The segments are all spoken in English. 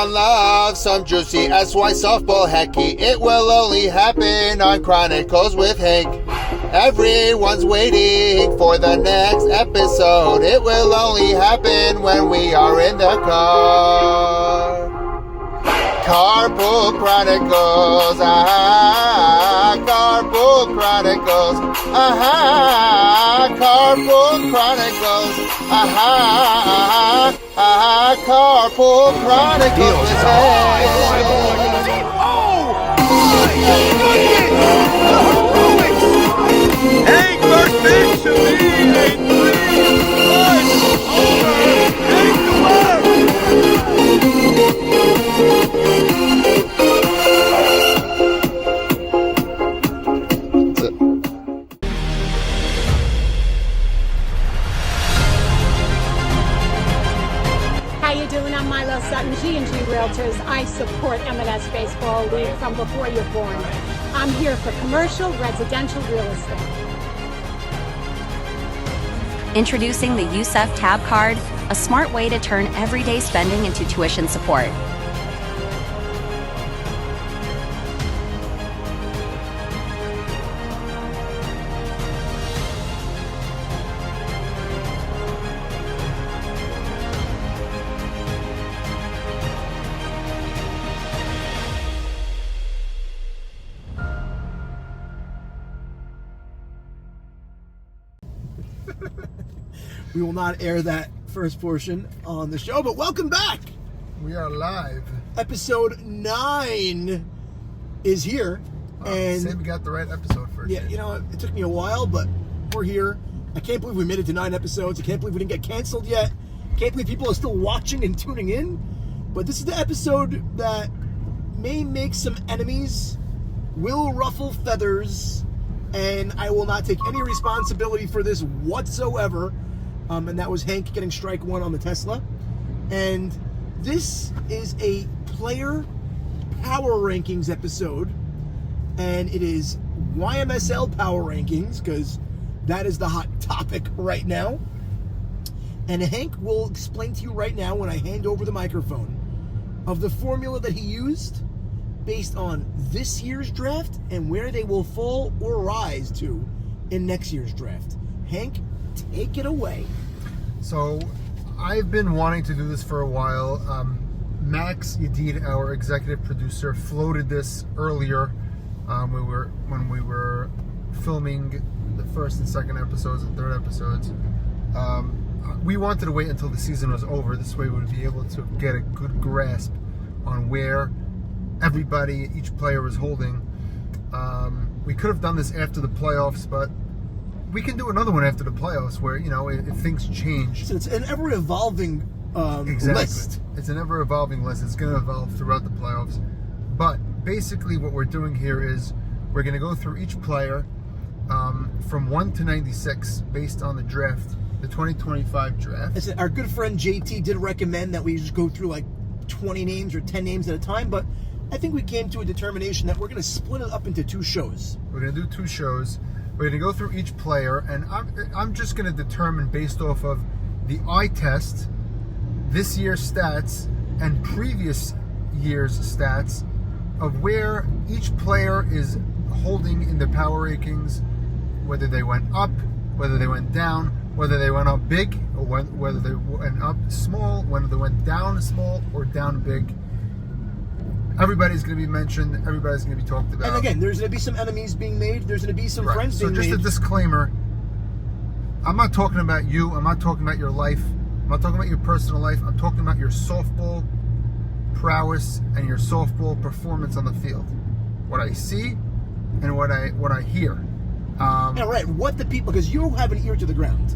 Everyone loves some juicy SY softball hecky. It will only happen on Chronicles with Hank. Everyone's waiting for the next episode. It will only happen when we are in the car. Carpool Chronicles, Carpool Chronicles, Carpool Chronicles, Carpool Chronicles. Hank first pitch to lead 8-3. Over. Hank to How you doing? I'm Milo Sutton, G&G Realtors. I support M&S Baseball League from before you're born. I'm here for commercial, residential real estate. Introducing the USEF Tab Card, a smart way to turn everyday spending into tuition support. We will not air that first portion on the show, but welcome back. We are live. Episode 9 is here. And say we got the right episode first. Yeah, you know, it took me a while, but we're here. I can't believe we made it to 9 episodes. I can't believe we didn't get canceled yet. Can't believe people are still watching and tuning in. But this is the episode that may make some enemies, will ruffle feathers, and I will not take any responsibility for this whatsoever. And that was Hank getting strike one on the Tesla. And this is a player power rankings episode. And it is YMSL Power Rankings, because that is the hot topic right now. And Hank will explain to you right now, when I hand over the microphone, of the formula that he used based on this year's draft and where they will fall or rise to in next year's draft. Hank, take it away. So, I've been wanting to do this for a while. Max Yedid, our executive producer, floated this earlier when we were filming the first and second episodes and third episodes. We wanted to wait until the season was over. This way we would be able to get a good grasp on where everybody, each player was holding. We could have done this after the playoffs, but we can do another one after the playoffs where, you know, if things change. So it's an ever-evolving list. It's an ever-evolving list. It's going to evolve throughout the playoffs. But basically what we're doing here is we're going to go through each player from 1 to 96 based on the draft, the 2025 draft. Listen, our good friend JT did recommend that we just go through like 20 names or 10 names at a time, but I think we came to a determination that we're going to split it up into 2 shows. We're going to do 2 shows. We're going to go through each player, and I'm just going to determine based off of the eye test, this year's stats, and previous year's stats of where each player is holding in the power rankings, whether they went up, whether they went down, whether they went up big, or whether they went up small, whether they went down small or down big. Everybody's going to be mentioned. Everybody's going to be talked about. And again, there's going to be some enemies being made. There's going to be some friends being made. So just a disclaimer. I'm not talking about you. I'm not talking about your life. I'm not talking about your personal life. I'm talking about your softball prowess and your softball performance on the field. What I see and what I hear. Yeah, right. What the people, because you have an ear to the ground.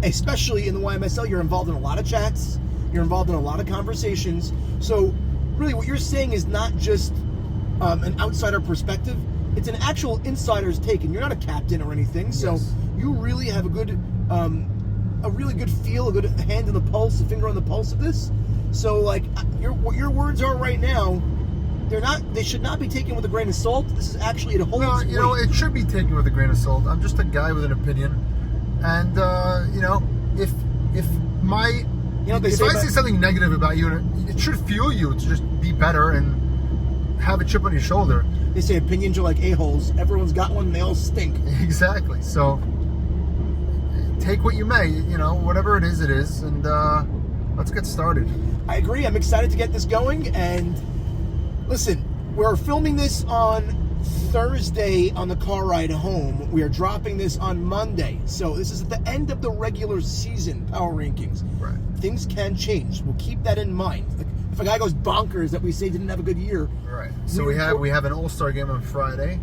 Especially in the YMSL, you're involved in a lot of chats. You're involved in a lot of conversations. So really, what you're saying is not just an outsider perspective. It's an actual insider's take, and you're not a captain or anything. So you really have a really good feel, a good hand in the pulse, a finger on the pulse of this. So, like, what your words are right now, they should not be taken with a grain of salt. This is actually, it holds weight. You know, it should be taken with a grain of salt. I'm just a guy with an opinion, and you know, if my You know what they if say I about- say something negative about you, it should fuel you to just be better and have a chip on your shoulder. They say opinions are like a-holes. Everyone's got one and they all stink. Exactly. So take what you may, whatever it is, and let's get started. I agree. I'm excited to get this going. And listen, we're filming this on Thursday on the car ride home. We are dropping this on Monday. So this is at the end of the regular season Power Rankings. Right. Things can change. We'll keep that in mind. Like, if a guy goes bonkers that we say didn't have a good year. Right. So we have an All-Star game on Friday,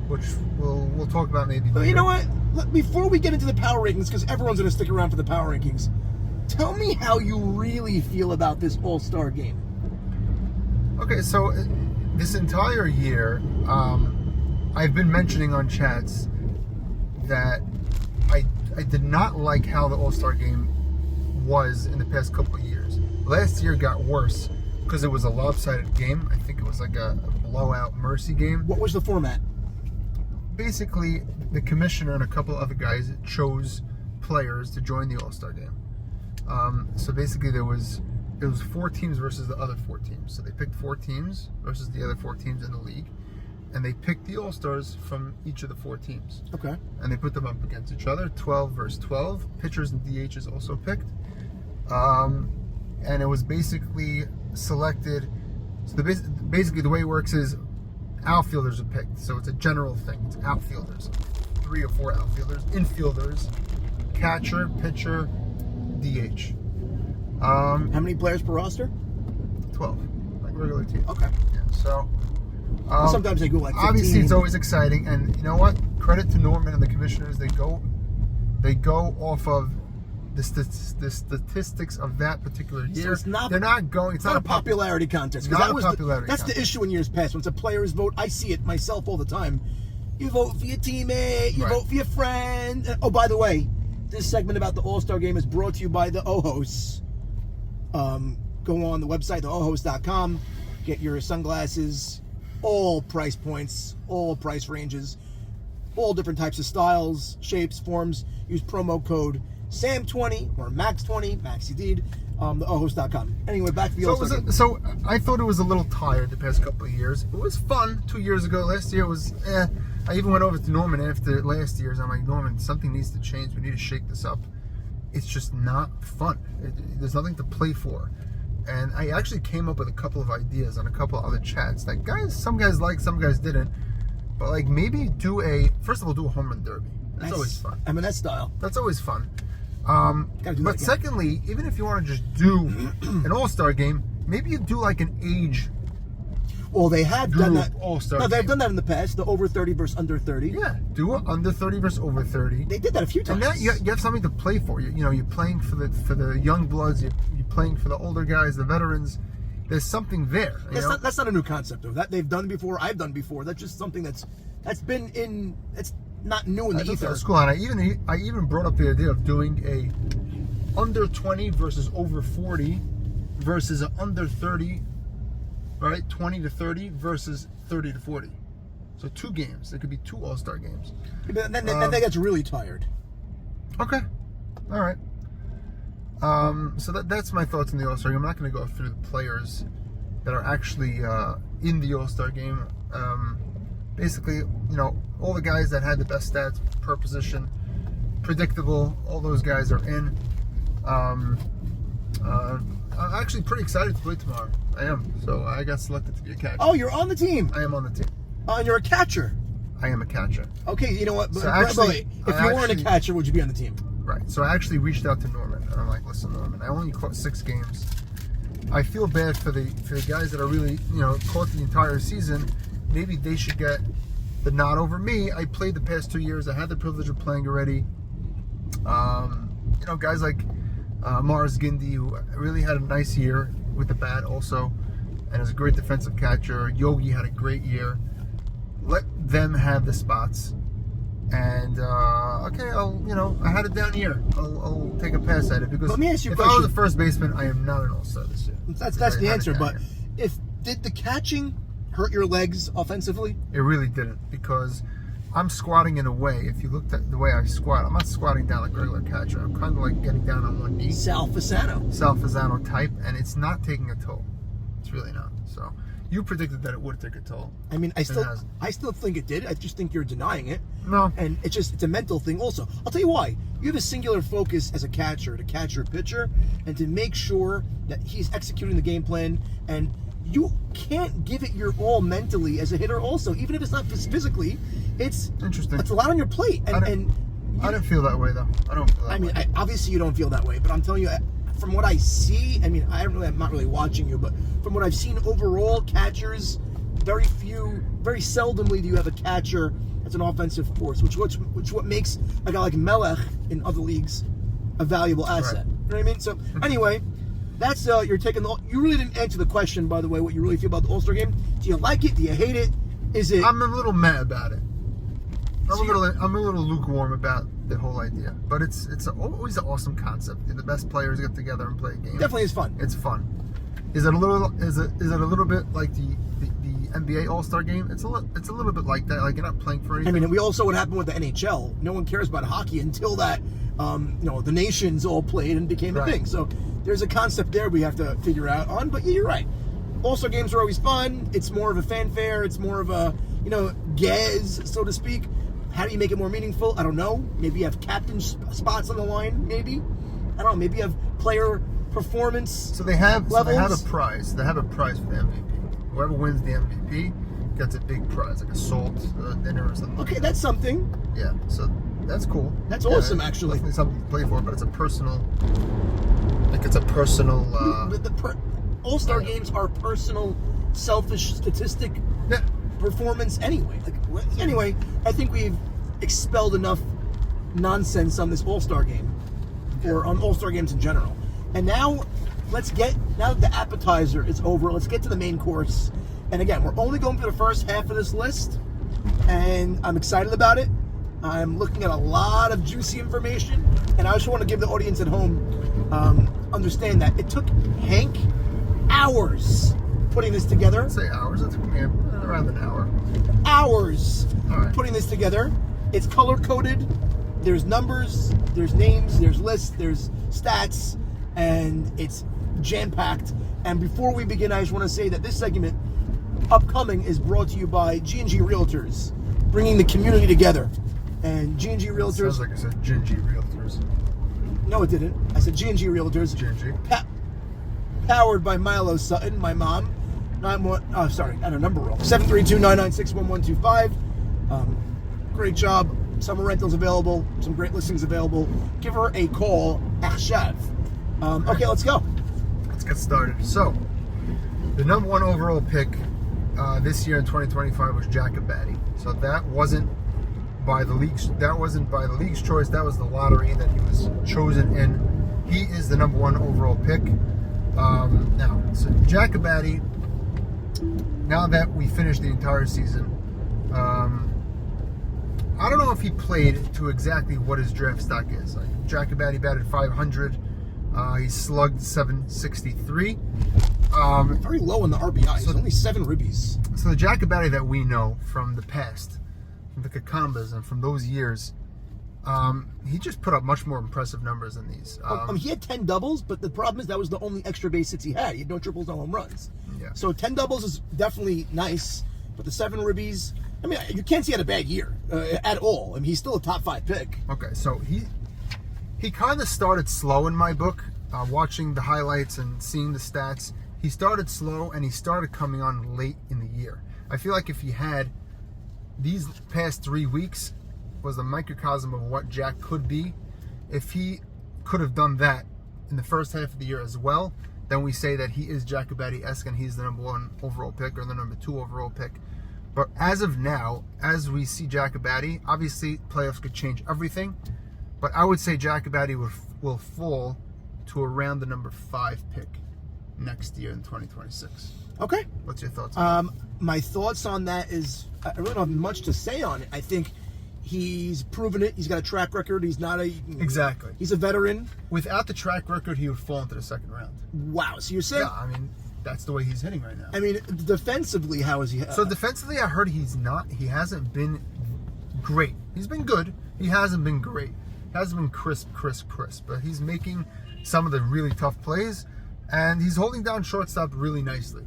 which we'll talk about maybe later. But you know what? Before we get into the Power Rankings, because everyone's going to stick around for the Power Rankings, tell me how you really feel about this All-Star game. Okay, so this entire year, I've been mentioning on chats that I did not like how the All-Star game was in the past couple of years. Last year got worse because it was a lopsided game. I think it was like a blowout mercy game. What was the format? Basically, the commissioner and a couple other guys chose players to join the All-Star game. So basically, it was 4 teams versus the other 4 teams. So they picked 4 teams versus the other 4 teams in the league, and they picked the All-Stars from each of the 4 teams. Okay. And they put them up against each other, 12 versus 12. Pitchers and DHs also picked. And it was basically selected. So basically the way it works is outfielders are picked. So it's a general thing. It's outfielders, 3 or 4 outfielders, infielders, catcher, pitcher, DH. How many players per roster? 12, like regular team. Okay. Yeah, so Sometimes they go like 15. obviously it's always exciting, and you know what? Credit to Norman and the commissioners. They go off of the statistics of that particular year. So it's not, They're not going. It's not a popularity contest. 'Cause Not that a was popularity that's contest. the issue in years past. When it's a player's vote, I see it myself all the time. You vote for your teammate. You Right. vote for your friend. Oh, by the way, this segment about the All-Star Game is brought to you by the O-Hosts. Go on the website, theohost.com. Get your sunglasses, all price points, all price ranges, all different types of styles, shapes, forms. Use promo code SAM20 or MAX20, MaxIDeed, theohost.com. Anyway, back to the All-Star Game. So I thought it was a little tired the past couple of years. It was fun 2 years ago. Last year was I even went over to Norman after last year's. I'm like, Norman, something needs to change. We need to shake this up. It's just not fun. There's nothing to play for. And I actually came up with a couple of ideas on a couple of other chats that some guys liked, some guys didn't. But like maybe first of all, do a home run derby. That's always fun. I mean, that style. That's always fun. Gotta do that But again. secondly, even if you want to just do an All-Star game, maybe you do like an age. Well, they have done Group that. All-Star No, they've game. done that in the past. The over 30 versus under 30. Yeah, do it under 30 versus over 30. They did that a few times. And that you have something to play for. You're playing for the young bloods. You're playing for the older guys, the veterans. There's something there. That's not a new concept, though. That they've done before. I've done before. That's just something that's been in. It's not new in I the thought that ether. was cool, and I even brought up the idea of doing a under 20 versus over 40 versus an under 30, right? 20 to 30 versus 30 to 40. So 2 games. There could be 2 All-Star games. But then that gets really tired. Okay. All right. So that's my thoughts on the All-Star game. I'm not going to go through the players that are actually in the All-Star game. Basically, all the guys that had the best stats per position, predictable, all those guys are in. I'm actually pretty excited to play tomorrow. I am. So I got selected to be a catcher. Oh, you're on the team. I am on the team. And you're a catcher. I am a catcher. Okay, you know what? So By the actually- way, if you weren't a catcher, would you be on the team? Right. So I actually reached out to Norman, and I'm like, listen, Norman, I only caught 6 games. I feel bad for the guys that are really, caught the entire season. Maybe they should get the nod over me. I played the past 2 years. I had the privilege of playing already. Guys like Mars Gindi, who really had a nice year with the bat also, and is a great defensive catcher. Yogi had a great year. Let them have the spots. And okay, I had a down year. I'll take a pass at it because Let me ask you a if I was question. a first baseman, I am not an All-Star this year. That's I the had a answer. down But year. did the catching hurt your legs offensively? It really didn't, because I'm squatting in a way. If you looked at the way I squat, I'm not squatting down like a regular catcher. I'm kind of like getting down on one knee. Sal Fasano type, and it's not taking a toll. It's really not. So you predicted that it would take a toll. I mean, I still think it did. I just think you're denying it. No. And it's a mental thing also. I'll tell you why. You have a singular focus as a catcher to catch your pitcher and to make sure that he's executing the game plan, and you can't give it your all mentally as a hitter also, even if it's not physically. It's interesting. It's a lot on your plate. I don't feel that way, though. I don't feel that way. Obviously you don't feel that way, but I'm telling you, from what I see, I mean, I'm not really watching you, but from what I've seen overall, catchers, very seldomly do you have a catcher that's an offensive force, which what makes a guy like Melech in other leagues a valuable asset. Right. You know what I mean? So anyway, that's you're taking you really didn't answer the question, by the way, what you really feel about the All-Star game. Do you like it? Do you hate it? Is it? I'm a little mad about it. I'm a little lukewarm about the whole idea, but it's always an awesome concept. The best players get together and play a game. Definitely is fun. It's fun. Is it a little bit like the NBA All-Star game? It's a little bit like that. Like, you're not playing for anything. I mean, we also what happened with the NHL. No one cares about hockey until that the nations all played and became a thing. So there's a concept there we have to figure out on. But yeah, you're right. All-Star games are always fun. It's more of a fanfare. It's more of a gas, so to speak. How do you make it more meaningful? I don't know. Maybe you have captain spots on the line. Maybe I don't know. Maybe you have player performance. So they have levels. a prize. They have a prize for the MVP. Whoever wins the MVP gets a big prize, like a salt dinner or something. Okay, that's something. Yeah. So that's cool. That's awesome, actually. Definitely something to play for, but it's a personal. Like, it's a personal. All-Star games are personal, selfish, statistic. Yeah. Performance anyway. Anyway, I think we've expelled enough nonsense on this All-Star game, or on All-Star games in general. And now that the appetizer is over, let's get to the main course. And again, we're only going for the first half of this list, and I'm excited about it. I'm looking at a lot of juicy information, and I just want to give the audience at home understand that it took Hank hours putting this together. I'd say hours. It took me around an hour. Hours right. Putting this together. It's color coded. There's numbers, there's names, there's lists, there's stats, and it's jam packed. And before we begin, I just want to say that this segment, upcoming, is brought to you by G&G Realtors, bringing the community together. And G&G Realtors. Sounds like I said G&G Realtors. No, it didn't. I said G&G Realtors. G&G. Powered by Milo Sutton, my mom. I had a number wrong. 732-996-1125. Great job. Summer rentals available. Some great listings available. Give her a call. Achshav. Okay, let's go. Let's get started. So, the number one overall pick this year in 2025 was Shakeup. So that wasn't by the league's. That wasn't by the league's choice. That was the lottery that he was chosen in. He is the number one overall pick. Now, so Shakeup. Now that we finished the entire season, I don't know if he played to exactly what his draft stock is. Like, Shakeup batted 500. He slugged 763. Very low in the RBI. So only 7 ribbies. So the Shakeup that we know from the past, from the Kakambas and from those years, he just put up much more impressive numbers than these. He had 10 doubles, but the problem is that was the only extra base hits he had. He had no triples, no home runs. Yeah. So 10 doubles is definitely nice, but the 7 ribbies, I mean, you can't see he had a bad year at all. I mean, he's still a top 5 pick. Okay, so he kind of started slow in my book. Watching the highlights and seeing the stats, he started slow and he started coming on late in the year. I feel like if he had these past 3 weeks was the microcosm of what Jack could be. If he could have done that in the first half of the year as well, then we say that he is Shakeup-esque and he's the number one overall pick or the number 2 overall pick. But as of now, as we see Shakeup, obviously playoffs could change everything, but I would say Shakeup will fall to around the number 5 pick next year in 2026. Okay. What's your thoughts on that? My thoughts on that is, I really don't have much to say on it. I think he's proven it. He's got a track record. He's not a... Exactly. He's a veteran. Without the track record, he would fall into the second round. Wow. So you're saying... Yeah, I mean, that's the way he's hitting right now. I mean, defensively, how is he... So defensively, I heard he hasn't been great. He's been good. He hasn't been great. He hasn't been crisp. But he's making some of the really tough plays, and he's holding down shortstop really nicely.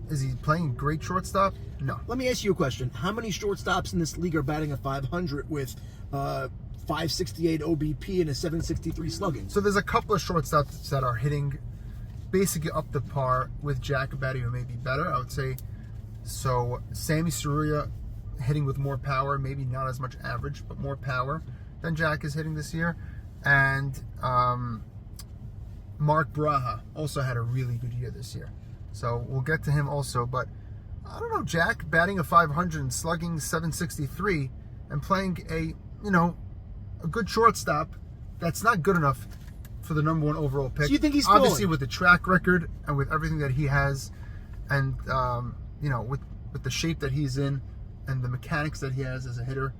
Is he playing great shortstop? No. Let me ask you a question. How many shortstops in this league are batting a 500 with 568 OBP and a 763 slugging? So there's a couple of shortstops that are hitting basically up to par with Jack Abadi, or maybe better, I would say. So Sammy Saruya hitting with more power, maybe not as much average, but more power than Jack is hitting this year. And Mark Braha also had a really good year this year. So we'll get to him also, but I don't know, Jack batting a 500 and slugging 763 and playing a good shortstop, that's not good enough for the number 1 overall pick. So you think he's obviously falling? With the track record and with everything that he has, and with the shape that he's in and the mechanics that he has as a hitter,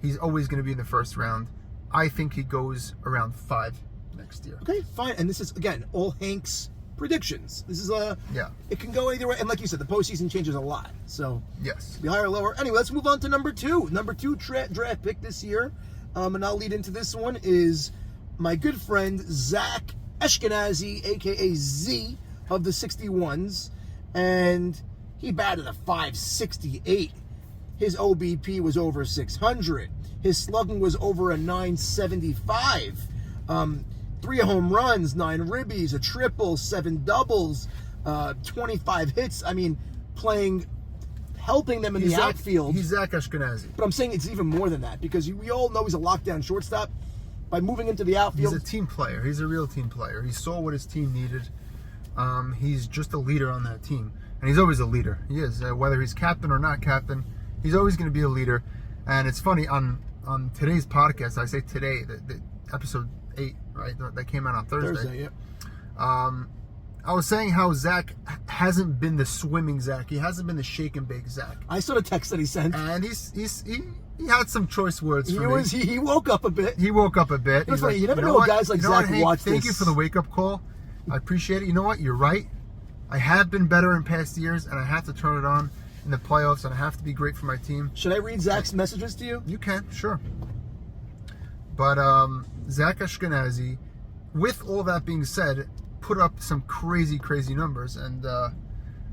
he's always going to be in the first round. I think he goes around 5 next year. Okay, fine. And this is, again, all Hank's predictions. This is it can go either way. And like you said, the postseason changes a lot. So Yes. be higher or lower. Anyway, let's move on to number 2. Number 2 draft pick this year. And I'll lead into this one is my good friend Zach Ashkenazi, aka Z, of the 61s. And he batted a 568. His OBP was over 600. His slugging was over a 975. 3 home runs, 9 ribbies, a triple, 7 doubles, 25 hits. I mean, helping them in the outfield. He's Zach Ashkenazi. But I'm saying it's even more than that, because we all know he's a lockdown shortstop. By moving into the outfield, He's a team player. He's a real team player. He saw what his team needed. He's just a leader on that team. And he's always a leader. He is. Whether he's captain or not captain, he's always going to be a leader. And it's funny, on today's podcast, I say today, the episode 8, right? That came out on Thursday. yeah. I was saying how Zach hasn't been the swimming Zach. He hasn't been the shake and bake Zach. I saw the text that he sent. And he had some choice words for me. He woke up a bit. He woke up a bit. It's He's funny, like, you never know what? guys like You know what, Zach Hank? watch Thank this. you for the wake-up call. I appreciate it. You know what? You're right. I have been better in past years, and I have to turn it on in the playoffs, and I have to be great for my team. Should I read Zach's messages to you? You can, sure. But Zach Ashkenazi, with all that being said, put up some crazy numbers. And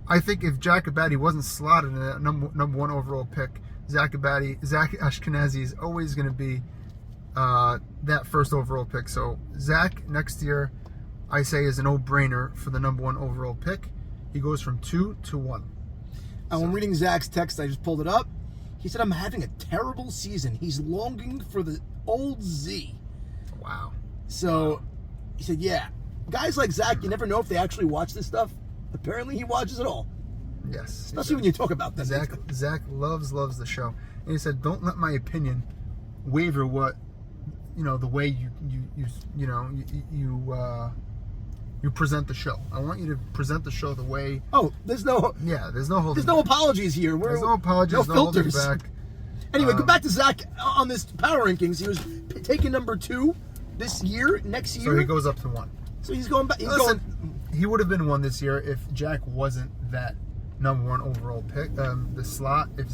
I think if Jack Abadi wasn't slotted in a number 1 overall pick, Zach Ashkenazi is always going to be that first overall pick. So Zach next year, I say, is a no-brainer for the number 1 overall pick. He goes from 2 to 1. And when reading Zach's text, I just pulled it up. He said, I'm having a terrible season. He's longing for the old Z. Wow. So he said, yeah. Guys like Zach, you never know if they actually watch this stuff. Apparently he watches it all. Yes. Especially when you talk about them. Zach loves the show. And he said, don't let my opinion waver the way you present the show. I want you to present the show the way. Oh, there's no holding no back. apologies here. There's no apologies, no holding filters. back. Anyway, go back to Zach on this power rankings. He was taking number 2 this year, next year. So he goes up to 1. So he's going back. He would have been 1 this year if Jack wasn't that number 1 overall pick. The slot. If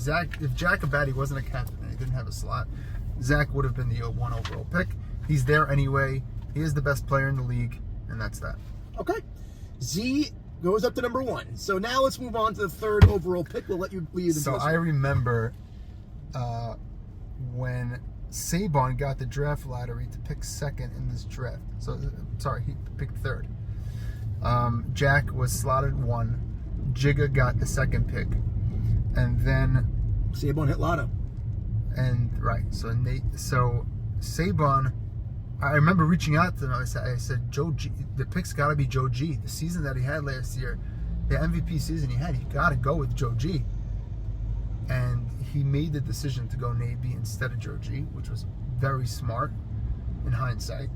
Jack Abadi wasn't a captain and he didn't have a slot, Zach would have been the 1 overall pick. He's there anyway. He is the best player in the league, and that's that. Okay. Z goes up to number 1. So now let's move on to the 3rd overall pick. We'll let you lead. So I remember when Saban got the draft lottery to pick 2nd in this draft. So, sorry, he picked 3rd. Jack was slotted 1. Jigga got the 2nd pick. And then Saban hit lotto. And right, so Saban, I remember reaching out to him. I said, Joe G, the pick's got to be Joe G. The season that he had last year, the MVP season he had, you got to go with Joe G. And he made the decision to go Nate B instead of Joe G, which was very smart in hindsight,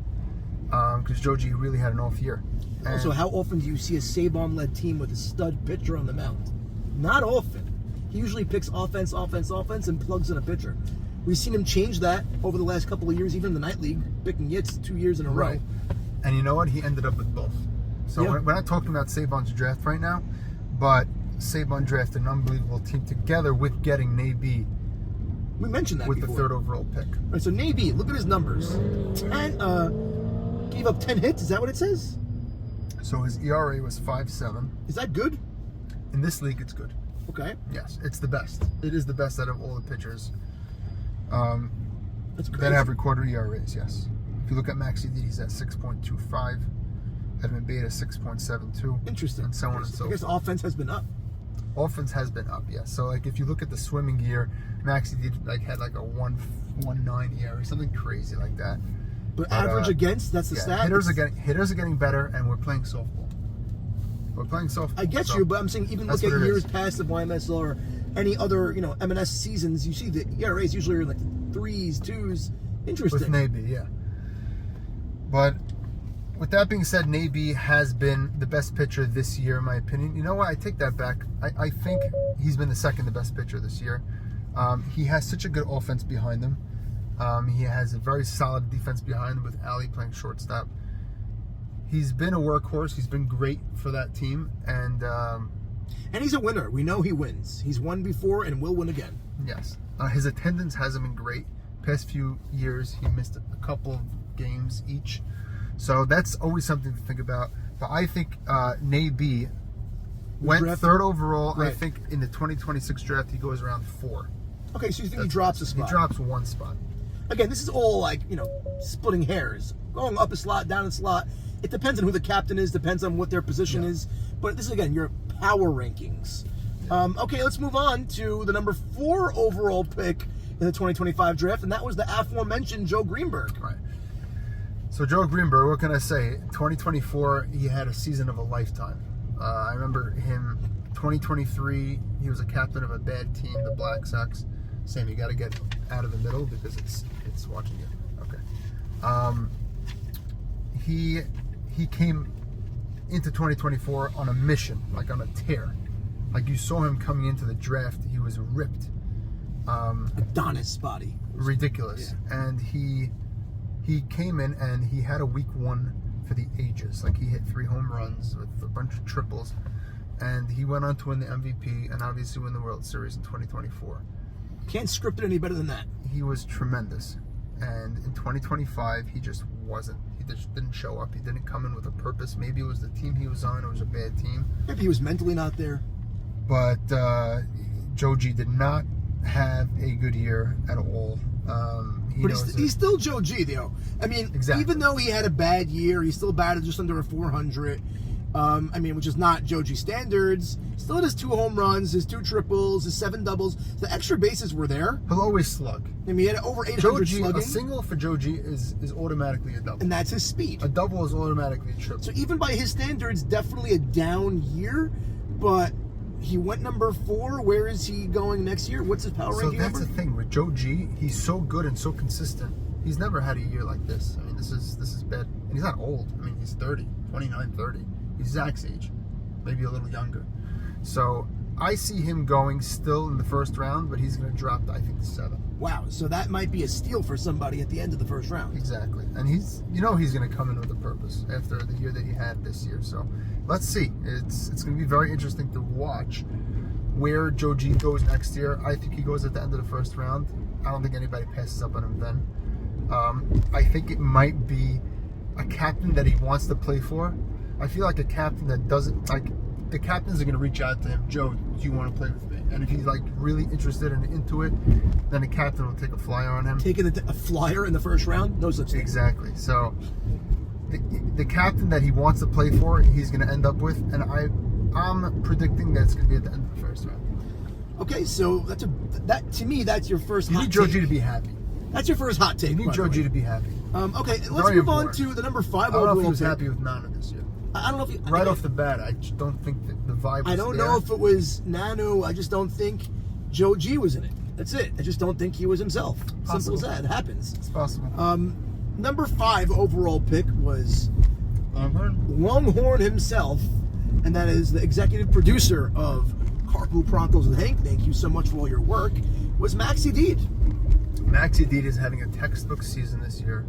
because Joe G really had an off year. And also, how often do you see a Saban-led team with a stud pitcher on the mound? Not often. He usually picks offense, and plugs in a pitcher. We've seen him change that over the last couple of years, even in the night league, picking Yitz 2 years in a row. And you know what? He ended up with both. So we're not talking about Saban's draft right now, but Saban drafted an unbelievable team together with getting Nate B We mentioned that with before. the 3rd overall pick. All right, so Navy, look at his numbers. 10, gave up 10 hits. Is that what it says? So his ERA was 5.7. Is that good? In this league, it's good. Okay. Yes, it's the best. It is the best out of all the pitchers That's great. that have recorded ERAs, yes. If you look at Max Edid, he's at 6.25. Edmund Beta, 6.72. Interesting. And so on and so I guess forth. offense has been up. Offense has been up, yes. So, like, if you look at the swimming gear, Max Edid had like a 1.9 ERA, something crazy like that. But average against, that's the stat. Hitters are getting better, and we're playing softball. We're playing softball. I get so you, but I'm saying even that's look at what it years is. past of YMSL or any other, M&S seasons, you see the ERAs usually are like 3s, 2s. Interesting. With Navy, yeah. But with that being said, Navy has been the best pitcher this year, in my opinion. You know what? I take that back. I think he's been the second the best pitcher this year. He has such a good offense behind him. He has a very solid defense behind him with Ali playing shortstop. He's been a workhorse. He's been great for that team. And he's a winner. We know he wins. He's won before and will win again. yes, his attendance hasn't been great. Past few years, he missed a couple of games each. So that's always something to think about. But I think Navy went drafted? 3rd overall. Right. I think in the 2026 draft, he goes around 4. Okay, so you think he drops a spot? He drops 1 spot. Again, this is all like, splitting hairs. Going up a slot, down a slot. It depends on who the captain is, depends on what their position is. But this is, again, your power rankings. Okay, let's move on to the number 4 overall pick in the 2025 draft, and that was the aforementioned Joe Greenberg. Right. So Joe Greenberg, what can I say? 2024, he had a season of a lifetime. I remember him, 2023, he was a captain of a bad team, the Black Sox. Sam, you got to get out of the middle because it's watching you. Okay. He came into 2024 on a mission, like on a tear. Like you saw him coming into the draft, he was ripped. Adonis body. Ridiculous. Yeah. And he came in and he had a week 1 for the ages. Like he hit 3 home runs with a bunch of triples. And he went on to win the MVP and obviously win the World Series in 2024. Can't script it any better than that. He was tremendous. And in 2025, he just wasn't. He just didn't show up. He didn't come in with a purpose. Maybe it was the team he was on. It was a bad team. Maybe he was mentally not there. But Joe G did not have a good year at all. But he's still Joe G, though. I mean, Exactly. even though he had a bad year, he still batted just under a 400. Which is not Joe G standards. Still had his 2 home runs, his 2 triples, his 7 doubles. The extra bases were there. He'll always slug. I mean, he had over 800 Joe G, slugging, a single for Joe G is automatically a double. and that's his speed. A double is automatically a triple. So even by his standards, definitely a down year, but he went number 4. Where is he going next year? What's his power So ranking that's number? the thing with Joe G. He's so good and so consistent. He's never had a year like this. I mean, this is bad. And he's not old. I mean, he's 30, 29, 30. He's Zach's age, maybe a little younger. So I see him going still in the first round, but he's going to drop to, I think, 7. Wow, so that might be a steal for somebody at the end of the first round. Exactly. And he's going to come in with a purpose after the year that he had this year. So let's see. It's going to be very interesting to watch where Joe G goes next year. I think he goes at the end of the first round. I don't think anybody passes up on him then. I think it might be a captain that he wants to play for. I feel like a captain that doesn't, like, the captains are going to reach out to him, Joe, do you want to play with me? And if he's like really interested and into it, then the captain will take a flyer on him. Taking a flyer in the first round? No such thing. Exactly. So the captain that he wants to play for, he's going to end up with, and I'm predicting that it's going to be at the end of the first round. Okay, so that to me, that's your first You hot need Joe take. G to be happy. That's your first hot take. You need by Joe the G way. to be happy. Okay, let's Very move on important. to the number 5 I don't know if overall he was pick. happy with Nana this year. I don't know if he, Right off the bat, I just don't think that the vibe was I don't there. know if it was Nanu. I just don't think Joe G was in it. That's it. I just don't think he was himself. Possible. Simple as that. It happens. It's possible. Number 5 overall pick was Longhorn? Longhorn himself, and that is the executive producer of Carpool Chronicles with Hank. Thank you so much for all your work. Was Max Edid. Max Edid is having a textbook season this year.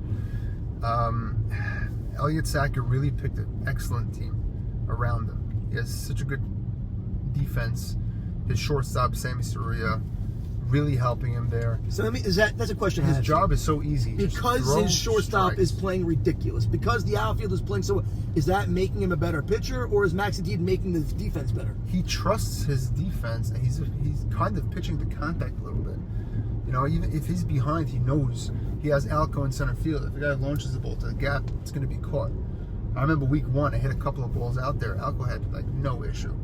Elliott Sacker really picked an excellent team around him. He has such a good defense. His shortstop, Sammy Soria, really helping him there. So that's a question. His job is so easy. Because his shortstop is playing ridiculous. Because the outfield is playing so. Is that making him a better pitcher, or is Max Indeed making the defense better? He trusts his defense, and he's kind of pitching to contact a little bit. You know, even if he's behind, he knows he has Alco in center field. If the guy launches the ball to the gap, it's going to be caught. I remember week 1, I hit a couple of balls out there. Alco had like no issue.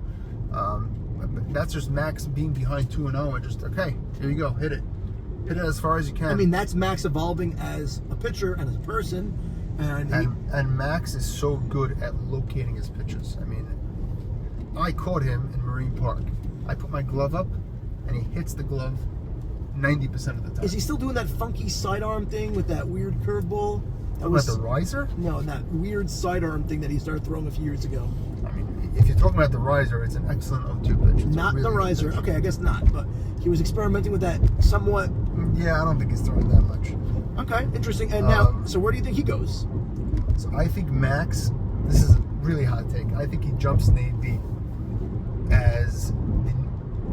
But that's just Max being behind 2-0 and just, okay, here you go, hit it as far as you can. I mean, that's Max evolving as a pitcher and as a person, and Max is so good at locating his pitches. I mean, I caught him in Marine Park. I put my glove up, and he hits the glove 90% of the time. Is he still doing that funky sidearm thing with that weird curveball? About the riser? No, that weird sidearm thing that he started throwing a few years ago. I mean, if you're talking about the riser, it's an excellent 0-2 pitch. Not really the riser. Okay, I guess not. But he was experimenting with that somewhat. Yeah, I don't think he's throwing that much. Okay, interesting. And now, so where do you think he goes? So I think Max, this is a really hot take, I think he jumps Nate B as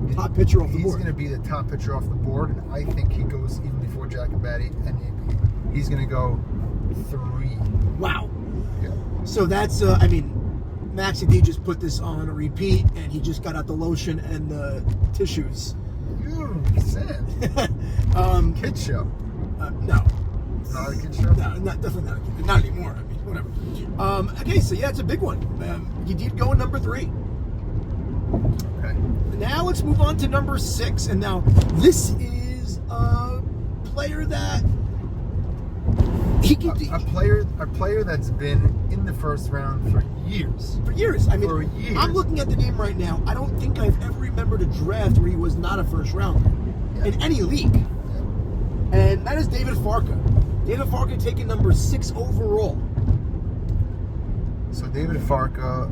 the top pitcher off the board. He's going to be the top pitcher off the board, and I think he goes even before Jacobatti and Nate B. He's going to go 3. Wow. Yeah. So that's, I mean, Maxi D just put this on a repeat, and he just got out the lotion and the tissues. Sam. Kid show. No. Not a kid show? No, definitely not a kid. Not anymore. I mean, whatever. Okay, so yeah, it's a big one. You did go in number 3. Okay. Now let's move on to number 6. And now this is a player that a player that's been in the first round for years. For years. I mean, for years. I'm looking at the name right now. I don't think I've ever remembered a draft where he was not a first rounder in any league. Yeah. And that is David Farka. David Farka taking number 6 overall. So David Farka,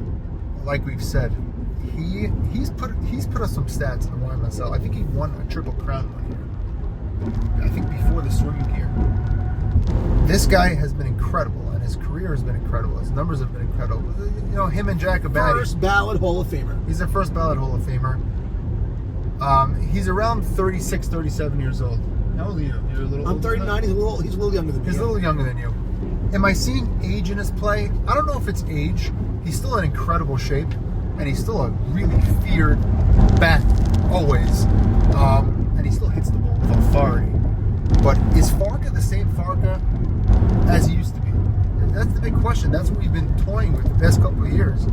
like we've said, he's put us some stats in the YMSL. I think he won a Triple Crown one year. I think before the swimming gear. This guy has been incredible, and his career has been incredible. His numbers have been incredible. You know, him and Jacobatti. First ballot Hall of Famer. He's a first ballot Hall of Famer. He's around 36, 37 years old. How old are you? You're a little. I'm 39. He's a little younger than me. He's a little younger than you. Am I seeing age in his play? I don't know if it's age. He's still in incredible shape, and he's still a really feared bat always. And he still hits the ball with authority. But is Farka the same Farka as he used to be? That's the big question. That's what we've been toying with the past couple of years.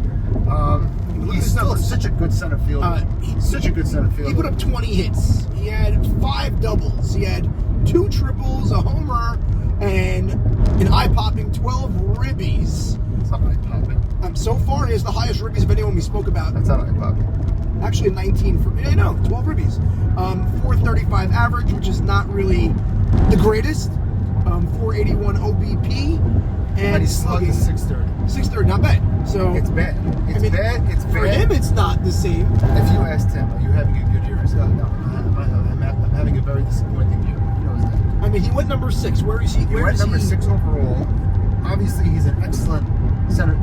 He's still such a good center fielder. Such a good center fielder. He put up 20 hits. He had 5 doubles. He had 2 triples, a homer, and an eye-popping 12 ribbies. It's not eye-popping. So far, he has the highest ribbies of anyone we spoke about. That's not eye-popping. Actually, 19 for... Yeah, no, 12 ribbies. 435 average, which is not really the greatest. 481 OBP. And he's slugging 630. 630, not bad. So it's bad. It's bad. It's bad. For him, it's not the same. If you asked him, "Are you having a good year?" He said, "No, I'm having a very disappointing year." He knows that. I mean, he went number 6. Where is he? He went number 6 overall. Obviously, he's an excellent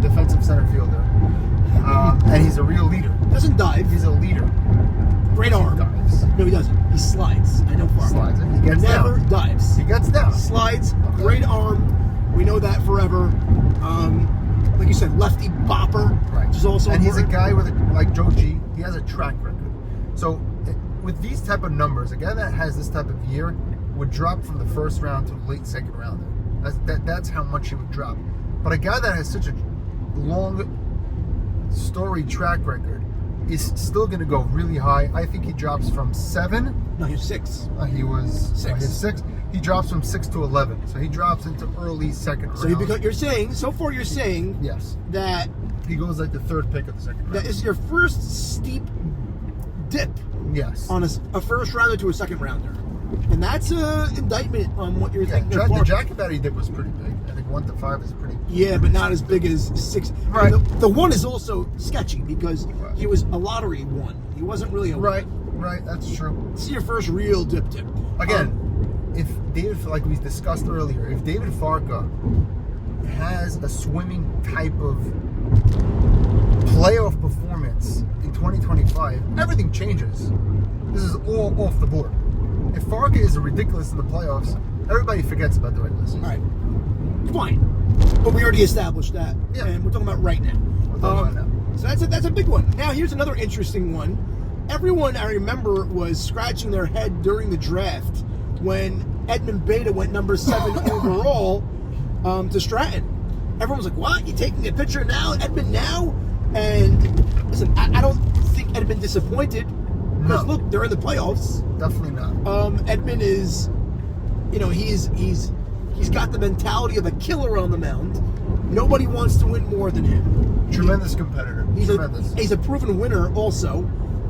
defensive center fielder, and he's a real leader. Doesn't dive. He's a leader. Great arm. Dives. No, he doesn't. He slides. I know Farka. Slides. He gets Never down. dives. He gets down. Slides. Okay. Great arm. We know that forever. Like you said, lefty bopper. Right. Which is also and important. he's a guy with like Joe G. He has a track record. So with these type of numbers, a guy that has this type of year would drop from the first round to the late second round. That's how much he would drop. But a guy that has such a long storied track record is still going to go really high. I think he drops from 7. No, he was 6. He was 6. He's 6. He drops from 6 to 11. So he drops into early second round. So you're saying yes, that he goes like the 3rd pick of the second round. that is your first steep dip. Yes. On a first rounder to a second rounder. And that's an indictment on what you're thinking. The Jacobatti dip was pretty big. I think 1 to 5 is pretty. Yeah, but not as big as 6. Right. I mean, the 1 is also sketchy because he was a lottery 1. He wasn't really a right. That's true. This is your first real dip. Again, if David, like we discussed earlier, if David Farka has a swimming type of playoff performance in 2025, everything changes. This is all off the board. if Farka is ridiculous in the playoffs, everybody forgets about the regular season. All right, fine. But we already established that, Yeah. and we're talking about right now. We're talking about now. So that's a big one. Now here's another interesting one. Everyone, I remember, was scratching their head during the draft when Edmund Beta went number 7 overall to Stratton. Everyone was like, what? You taking a picture now? Edmund now? And listen, I don't think Edmund disappointed. Because No. look, they're in the playoffs. Definitely not. Edmund is, he's got the mentality of a killer on the mound. Nobody wants to win more than him. Tremendous competitor. Tremendous. He's a proven winner also.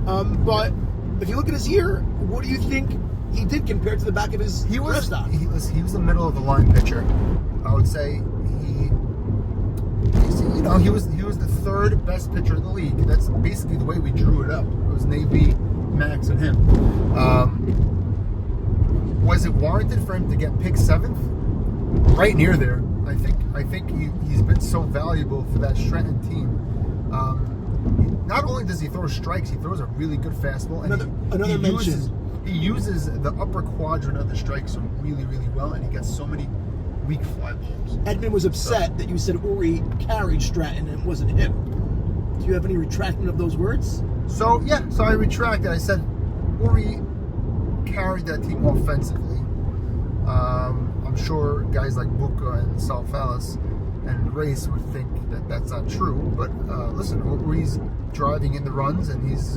But if you look at his year, what do you think he did compared to the back of his He was stock? he was the middle of the line pitcher. I would say he was the third best pitcher in the league. That's basically the way we drew it up. It was Navy, Max, and him. Was it warranted for him to get picked 7th? Right near there. I think he's been so valuable for that Stratton team. Not only does he throw strikes, he throws a really good fastball. And Another mention. He uses the upper quadrant of the strike zone really, really well, and he gets so many weak fly balls. Edmund was upset that you said Uri carried Stratton and it wasn't him. Do you have any retraction of those words? So I retracted. I said Uri carried that team offensively. I'm sure guys like Buka and Salfalis and Race would think that that's not true, but listen, Uri's driving in the runs, and he's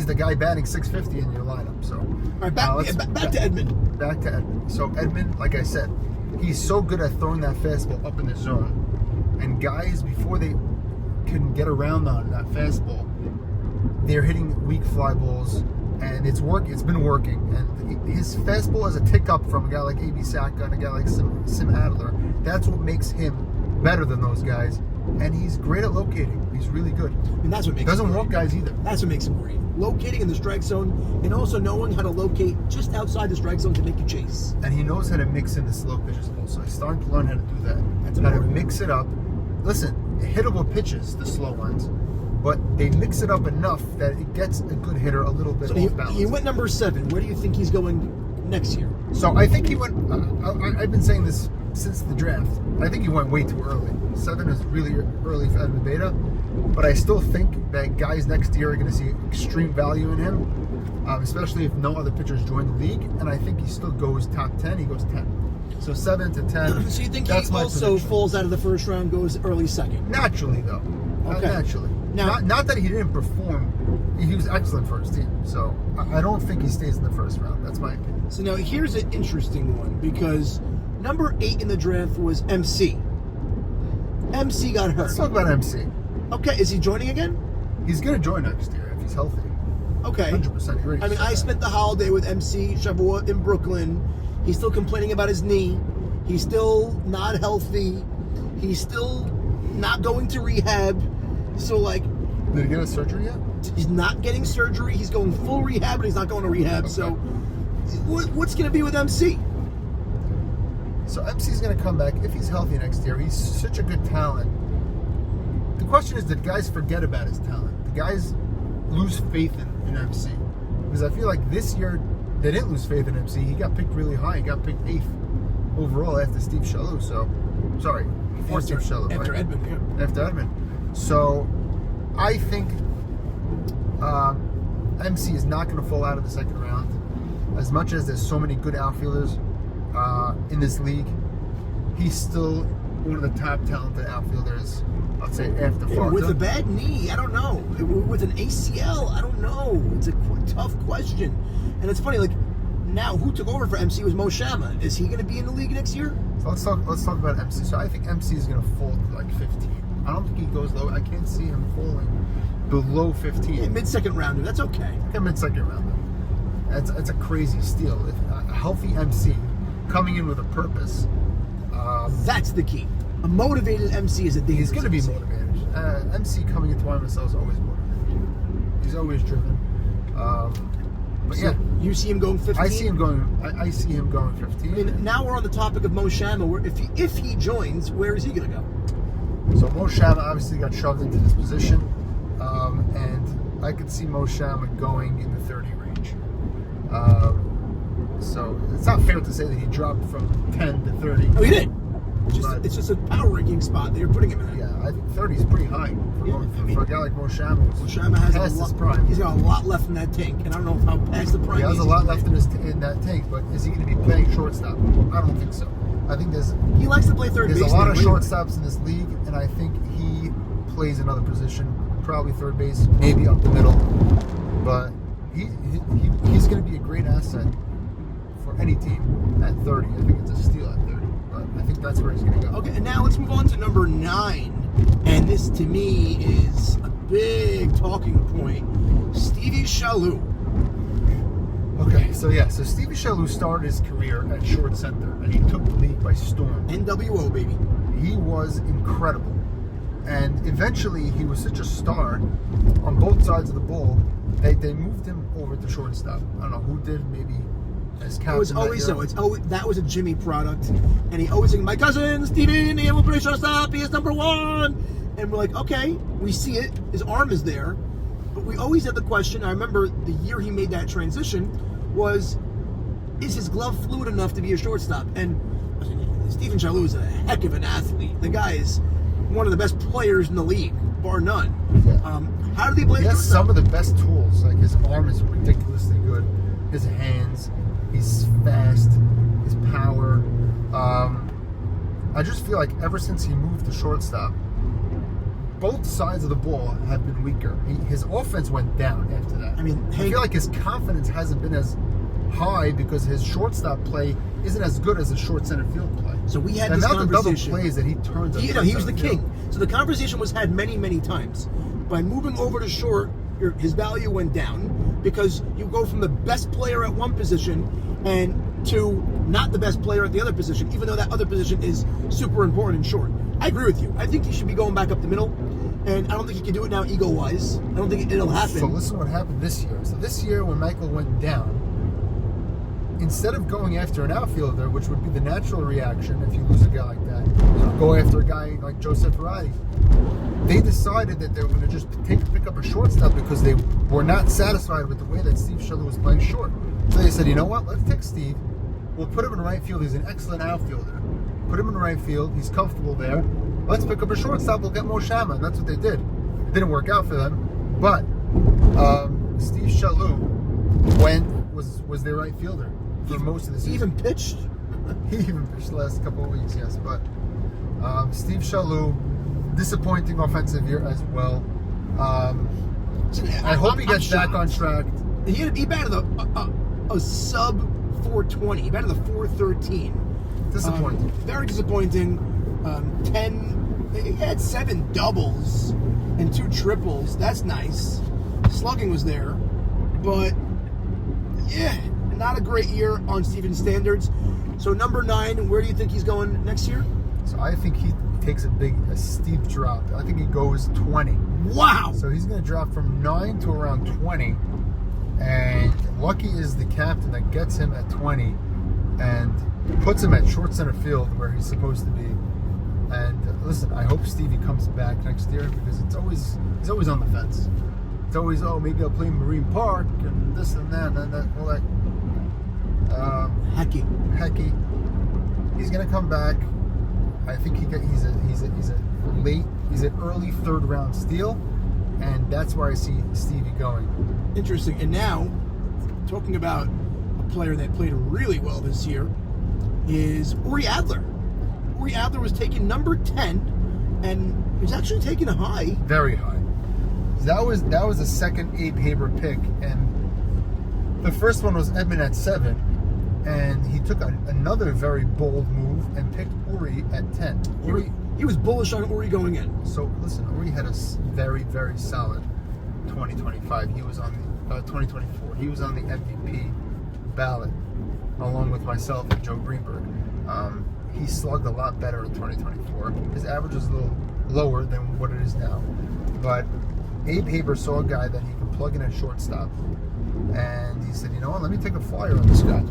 the guy batting 650 in your lineup. So, All right, back to Edmund. Back to Edmund. So Edmund, like I said, he's so good at throwing that fastball up in the zone, and guys, before they can get around on that fastball, they're hitting weak fly balls, and it's been working. And his fastball is a tick up from a guy like A.B. Saka and a guy like Sim Adler. That's what makes him better than those guys, and he's great at locating. He's really good. And that's what makes Doesn't him walk great. guys either. That's what makes him great. Locating in the strike zone and also knowing how to locate just outside the strike zone to make a chase. And he knows how to mix in the slow pitches also. He's starting to learn how to do that. That's how to important. mix it up. Listen, hittable pitches, the slow ones, but they mix it up enough that it gets a good hitter a little bit So off balance. he went number 7. Where do you think he's going next year? So I think he went. I've been saying this since the draft. I think he went way too early. 7 is really early for Edmund Beta, but I still think that guys next year are going to see extreme value in him, especially if no other pitchers join the league. And I think he still goes top 10. He goes 10. So 7 to 10. So you think that's he my also prediction. falls out of the first round, goes early second? Naturally, though. Okay. Naturally. Now- not that he didn't perform. He was excellent for his team. So I don't think he stays in the first round. That's my opinion. So now here's an interesting one because number 8 in the draft was MC. MC got hurt. Let's talk about MC. Okay, is he joining again? He's going to join next year if he's healthy. Okay. 100%. You're right. I mean, I spent the holiday with MC Shavuot in Brooklyn. He's still complaining about his knee. He's still not healthy. He's still not going to rehab. So, like, Did he get a surgery yet? he's not getting surgery. He's going full rehab, but he's not going to rehab. Okay. So, what's going to be with MC? So MC's going to come back if he's healthy next year. He's such a good talent. The question is, did guys forget about his talent? Did guys lose faith in MC? Because I feel like this year they didn't lose faith in MC. He got picked really high. He got picked 8th overall after Steve Shalhoub. So, sorry, before Steve Shalhoub. After right? Edmund, yeah. After Edmund. So I think MC is not going to fall out of the second round. As much as there's so many good outfielders in this league, he's still one of the top talented outfielders, I'd say, after Farka. With a bad knee, I don't know. With an ACL, I don't know. It's a tough question. And it's funny, like, now who took over for MC was Mo Shama. Is he going to be in the league next year? So let's talk about MC. So I think MC is going to fall to like 15. I don't think he goes low. I can't see him falling below 15. Yeah, mid-second rounder. That's okay. A mid-second rounder. That's a crazy steal. If a healthy MC coming in with a purpose. That's the key. A motivated MC is a dangerous He's going to be MC. motivated. MC coming into YMSL is always motivated. He's always driven. But So yeah, you see him going 15? I see him going 15. I mean, now we're on the topic of Mo Shama. Where if he joins, where is he going to go? So Mo Shama obviously got shoved into this position, and I could see Mo Shama going in the 30 range. So it's not fair to say that he dropped from 10 to 30. Oh, he did. It's just a power ranking spot that you're putting him in. Yeah, I think 30 is pretty high for a guy like Mo Shama. Shama has past a lot, his prime. He's got a lot left in that tank, and I don't know how past the prime. He has is. a lot left in that tank, but is he going to be playing shortstop? I don't think so. I think he likes to play third base. There's a lot of shortstops in this league, and I think he plays another position, probably third base, maybe up the middle. But he's going to be a great asset for any team at 30. I think it's a steal at 30. But I think that's where he's going to go. Okay, and now let's move on to number 9. And this, to me, is a big talking point. Stevie Shalou. Okay, so Stevie Shalou started his career at short center, and he took the league by storm. NWO, baby. He was incredible. And eventually, he was such a star on both sides of the ball that they moved him over to shortstop. I don't know who did, maybe as captain. It was always so. That was a Jimmy product. And he always said, my cousin, Steven, he will play shortstop, he is number 1. And we're like, okay, we see it. His arm is there. But we always had the question, I remember the year he made that transition, is his glove fluid enough to be a shortstop? And Stephen Shalou is a heck of an athlete. The guy is one of the best players in the league, bar none. Yeah. How did he play? He has some of the best tools. Like his arm is ridiculously good. His hands, he's fast. His power. I just feel like ever since he moved to shortstop, both sides of the ball have been weaker. His offense went down after that. I feel like his confidence hasn't been as high because his shortstop play isn't as good as his short center field play. So we had this conversation. The double plays that he turns. He was the king. So the conversation was had many, many times. By moving over to short, his value went down because you go from the best player at one position and to not the best player at the other position, even though that other position is super important in short. I agree with you. I think he should be going back up the middle, and I don't think he can do it now ego-wise. I don't think it'll happen. So listen to what happened this year. So this year when Michael went down, instead of going after an outfielder, which would be the natural reaction if you lose a guy like that, go after a guy like Joseph Ferrari. They decided that they were going to just pick up a shortstop because they were not satisfied with the way that Steve Shalou was playing short. So they said, you know what, let's take Steve. We'll put him in right field. He's an excellent outfielder. Put him in right field. He's comfortable there. Let's pick up a shortstop. We'll get Mo Shama. And that's what they did. It didn't work out for them. But Steve Shalou was their right fielder for most of the season. He even pitched? He even pitched the last couple of weeks, yes. But Steve Shalou, disappointing offensive year as well. I hope he gets back on track. He batted a sub 420. He batted a 413. Disappointing. Very disappointing. He had 7 doubles and 2 triples. That's nice. Slugging was there. But, yeah, not a great year on Steven's standards. So, number 9, where do you think he's going next year? So, I think he takes a steep drop. I think he goes 20. Wow! So, he's going to drop from 9 to around 20. And lucky is the captain that gets him at 20 and puts him at short center field where he's supposed to be. And listen, I hope Stevie comes back next year because he's always on the fence. It's always, maybe I'll play Marine Park and this and that and that, all that. Hecky. He's gonna come back. I think he's an early 3rd round steal, and that's where I see Stevie going. Interesting. And now, talking about a player that played really well this year is Uri Adler. Uri Adler was taken number 10, and he was actually taken high. Very high. That was the second Abe Haber pick, and the first one was Edmund at 7, and he took another very bold move and picked Uri at 10. He was bullish on Uri going in. So listen, Uri had a very, very solid 2025. He was on the 2024. He was on the MVP ballot along with myself and Joe Greenberg. He slugged a lot better in 2024. His average was a little lower than what it is now. But Abe Haber saw a guy that he could plug in at shortstop. And he said, you know what, let me take a flyer on this guy.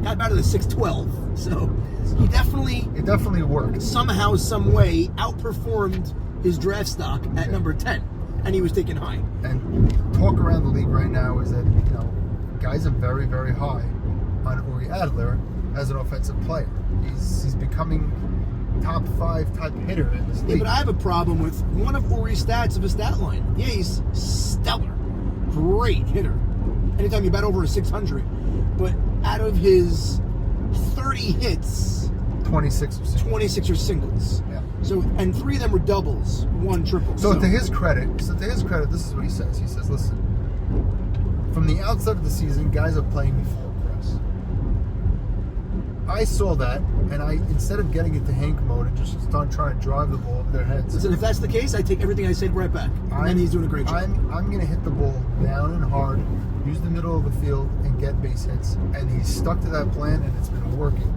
Got batted a 6'12", so he definitely worked. Somehow, some way, outperformed his draft stock at number 10, and he was taken high. And talk around the league right now is that, guys are very, very high, on Uri Adler as an offensive player. He's becoming top 5 type hitter in this league. Yeah, but I have a problem with one of Uri's stats of his stat line. Yeah, he's stellar. Great hitter. Anytime you bat over a 600. But out of his 30 hits, 26 are singles. Yeah. So, and 3 of them were doubles, 1 triple. So to his credit, this is what he says. He says, listen, from the outset of the season, guys are playing me full press. I saw that, and instead of getting into Hank mode and just start trying to drive the ball over their heads. Listen, if that's the case, I take everything I said right back. And he's doing a great job. I'm going to hit the ball down and hard, use the middle of the field, and get base hits. And he's stuck to that plan, and it's been working.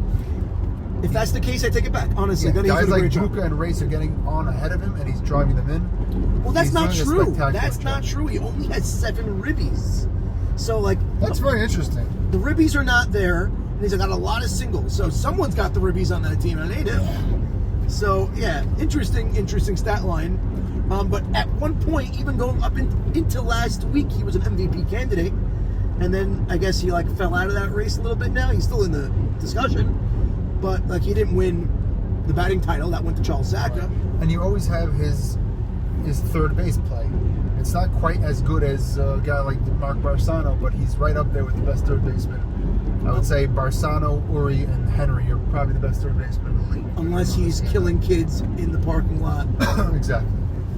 If that's the case, I take it back. Honestly, Yeah, then he's guys doing a like great job. Buka and Race are getting on ahead of him, and he's driving them in. Well, that's He's not doing a true. spectacular That's job. not true. He only has 7 ribbies. So, like, That's very interesting. the ribbies are not there, and he's got a lot of singles. So someone's got the ribbies on that team, and it ain't him. So, yeah, interesting stat line. But at one point, even going up into last week, he was an MVP candidate. And then I guess he fell out of that race a little bit now. He's still in the discussion. But he didn't win the batting title. That went to Charles Saka. And you always have his third base play. It's not quite as good as a guy like Mark Barsano, but he's right up there with the best third baseman. I would say Barsano, Uri, and Henry are probably the best third basemen in the league. Unless he's killing kids in the parking lot. Exactly.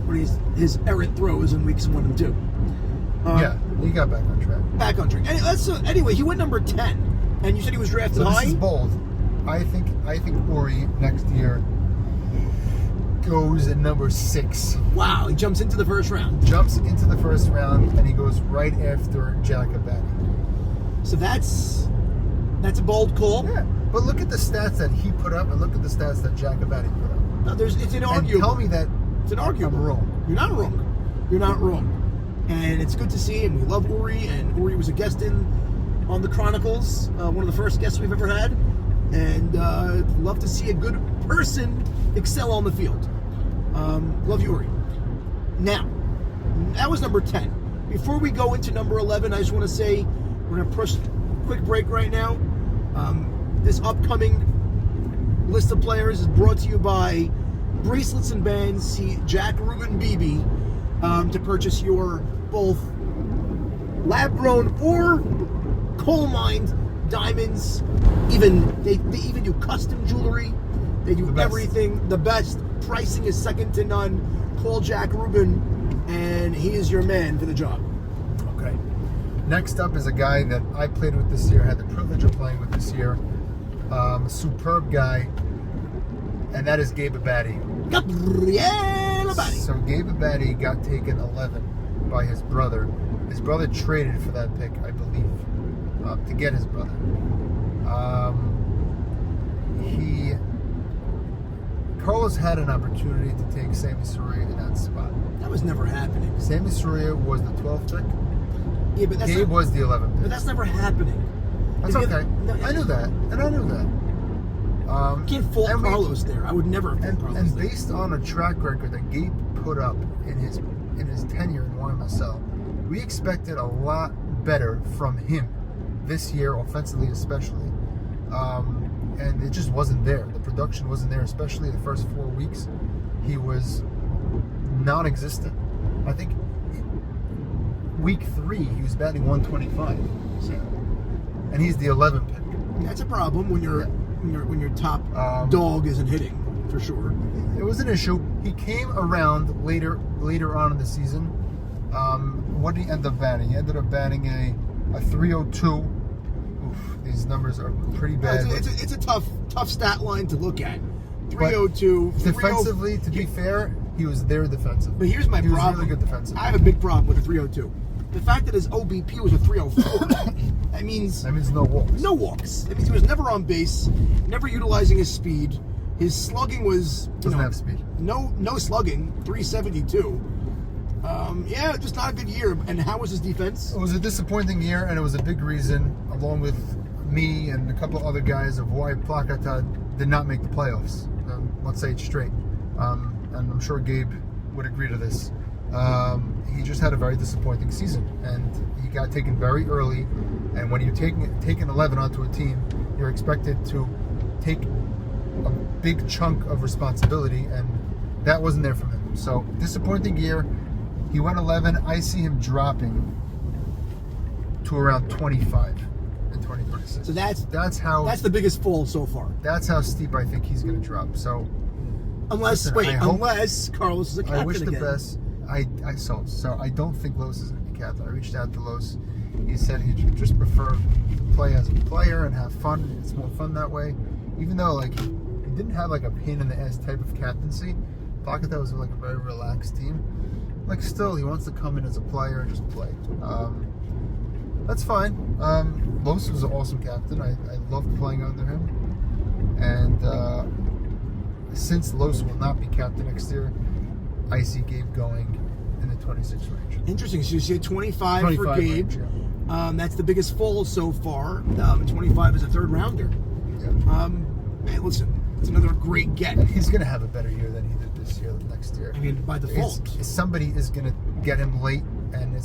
When his errant throws in weeks 1 and 2. Yeah, he got back on track. Back on track. Anyway, he went number 10. And you said he was drafted So high? this is bold. I think Uri next year goes at number 6. Wow, he jumps into the first round. Jumps into the first round, and he goes right after Shakeup. So that's a bold call. Yeah, but look at the stats that he put up, and look at the stats that Shakeup put up. No, it's And inarguable. tell me that It's inarguable. I'm wrong. You're not wrong. You're not wrong. And it's good to see him. We love Uri, and Uri was a guest on the Chronicles, one of the first guests we've ever had. And love to see a good person excel on the field. Love you, Uri. Now, that was number 10. Before we go into number 11, I just want to say we're going to push a quick break right now. This upcoming list of players is brought to you by Bracelets and Bands. See Jack Rubin BB to purchase your both lab-grown or coal-mined diamonds. They even do custom jewelry. They do everything. The best. Pricing is second to none. Call Jack Rubin, and he is your man for the job. Okay. Next up is a guy that I played with this year, had the privilege of playing with this year. A superb guy, and that is Gabe Abadi. Gabriel Abadi. So Gabe Abadi got taken 11 by his brother. His brother traded for that pick, I believe, to get his brother. Carlos had an opportunity to take Sammy Soria in that spot. That was never happening. Sammy Soria was the 12th pick. Yeah, but that's Gabe not, was the 11th pick. but that's never happening. That's If you- okay. no, I knew that, and I knew that. You can't fault and we- Carlos there. I would never have fault Carlos And there. based on a track record that Gabe put up in his tenure in YMSL, we expected a lot better from him this year, offensively especially. And it just wasn't there. The production wasn't there, especially the first 4 weeks. He was non-existent. I think week 3 he was batting 125, and he's the 11th pick. That's a problem when your top dog isn't hitting, for sure. It was an issue. He came around later on in the season. What did he end up batting? He ended up batting a 302. Oof, these numbers are pretty bad. It's a tough stat line to look at. 302. Defensively, to be fair, he was there defensively. But here's my He was problem. really good defensively. I have a big problem with a 302. The fact that his OBP was a 304, that means no walks. no walks. That means he was never on base, never utilizing his speed. His slugging was Doesn't have speed. No slugging. 372. Yeah, just not a good year. And how was his defense? It was a disappointing year, and it was a big reason, along with me and a couple other guys, of why Placata did not make the playoffs. Let's say it straight. And I'm sure Gabe would agree to this. He just had a very disappointing season, and he got taken very early. And when you're taking 11 onto a team, you're expected to take a big chunk of responsibility, and that wasn't there from him. So disappointing year. He went 11. I see him dropping to around 25 in 2026. So that's how the biggest fall so far. That's how steep I think he's going to drop. So unless Carlos is a captain I wish the again. best. So I don't think Los is going to be captain. I reached out to Los. He said he'd just prefer to play as a player and have fun. It's more fun that way. Even though he didn't have like a pain in the ass type of captaincy. That was like a very relaxed team. Still, he wants to come in as a player and just play. That's fine. Los was an awesome captain. I loved playing under him. And since Los will not be captain next year, I see Gabe going in the 26 range. Interesting. So you see 25 for Gabe. Range, yeah. That's the biggest fall so far. 25 is a third rounder. Yeah. Man, listen, it's another great get. And he's going to have a better year than he did this year, next year. I mean, by default. Somebody is going to get him late, and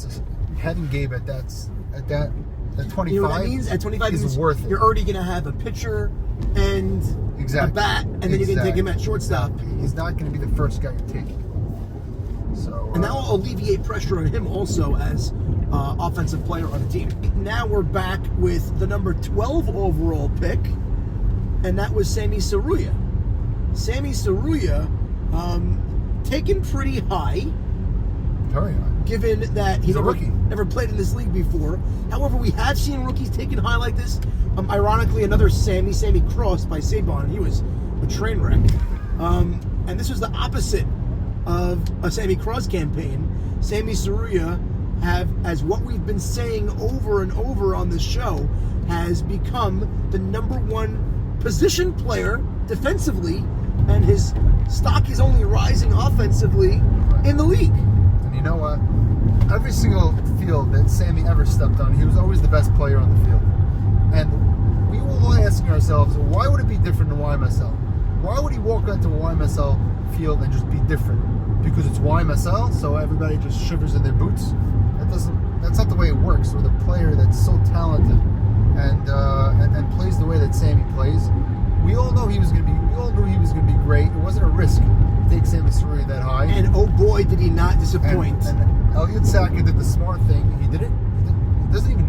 having Gabe at 25. You know what that means? At 25 is worth it. You're already going to have a pitcher and a bat, and then you're going to take him at shortstop. Exactly. He's not going to be the first guy you're taking. So, and that will alleviate pressure on him also as offensive player on the team. Now we're back with the number 12 overall pick, and that was Sammy Saruya. Sammy Saruya, taken pretty high. Very high. Given that He's a rookie. Never played in this league before. However, we have seen rookies taken high like this. Ironically, another Sammy Cross by Saban. He was a train wreck. And this was the opposite of a Sammy Cross campaign. Sammy Saruya as what we've been saying over and over on this show, has become the number one position player defensively, and his stock is only rising offensively in the league. And you know what? Every single field that Sammy ever stepped on, he was always the best player on the field. And we were all asking ourselves, why would it be different in YMSL? Why would he walk onto a YMSL field and just be different? Because it's YMSL, so everybody just shivers in their boots? That's not the way it works. With a player that's so talented and plays the way that Sammy plays, we all knew he was going to be great. It wasn't a risk to take Sammy Saruya that high. And oh boy, did he not disappoint. And Elliot Sackett did the smart thing. He didn't even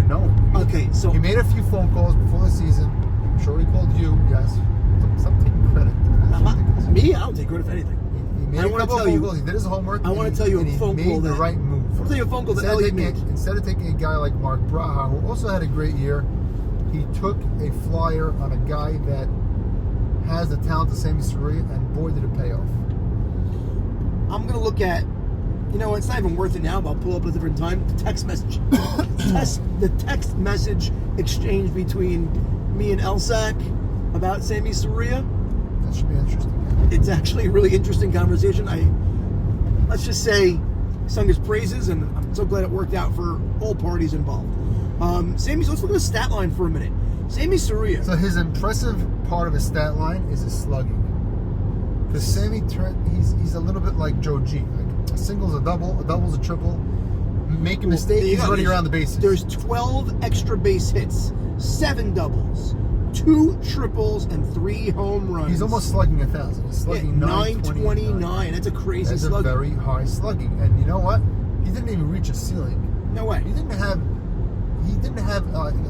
know him. Okay, so he made a few phone calls before the season. I'm sure he called you. Yes. Stop taking credit. Me? I don't take credit for anything. He made a couple of phone calls. He did his homework. I want to tell you a phone call made the right move. I want to tell you a phone call that Elliot made. Instead of taking a guy like Mark Braha, who also had a great year, he took a flyer on a guy that has the talent of Sammy Saruya, and boy, did it pay off. I'm going to look at, it's not even worth it now, but I'll pull up at a different time. The text message. The text message exchange between me and Elsack about Sammy Saruya. That should be interesting. It's actually a really interesting conversation. Let's just say, sung his praises, and I'm so glad it worked out for all parties involved. Let's look at the stat line for a minute. Sammy Saruya. So his impressive part of his stat line is his slugging. Because Sammy, he's a little bit like Joe G. Like a single's a double, a double's a triple. Make a mistake, he's running around the bases. There's 12 extra base hits, 7 doubles, 2 triples, and 3 home runs. He's almost slugging 1,000. He's slugging 929. That's a crazy slugging. That's a very high slugging. And you know what? He didn't even reach a ceiling. No way. He didn't have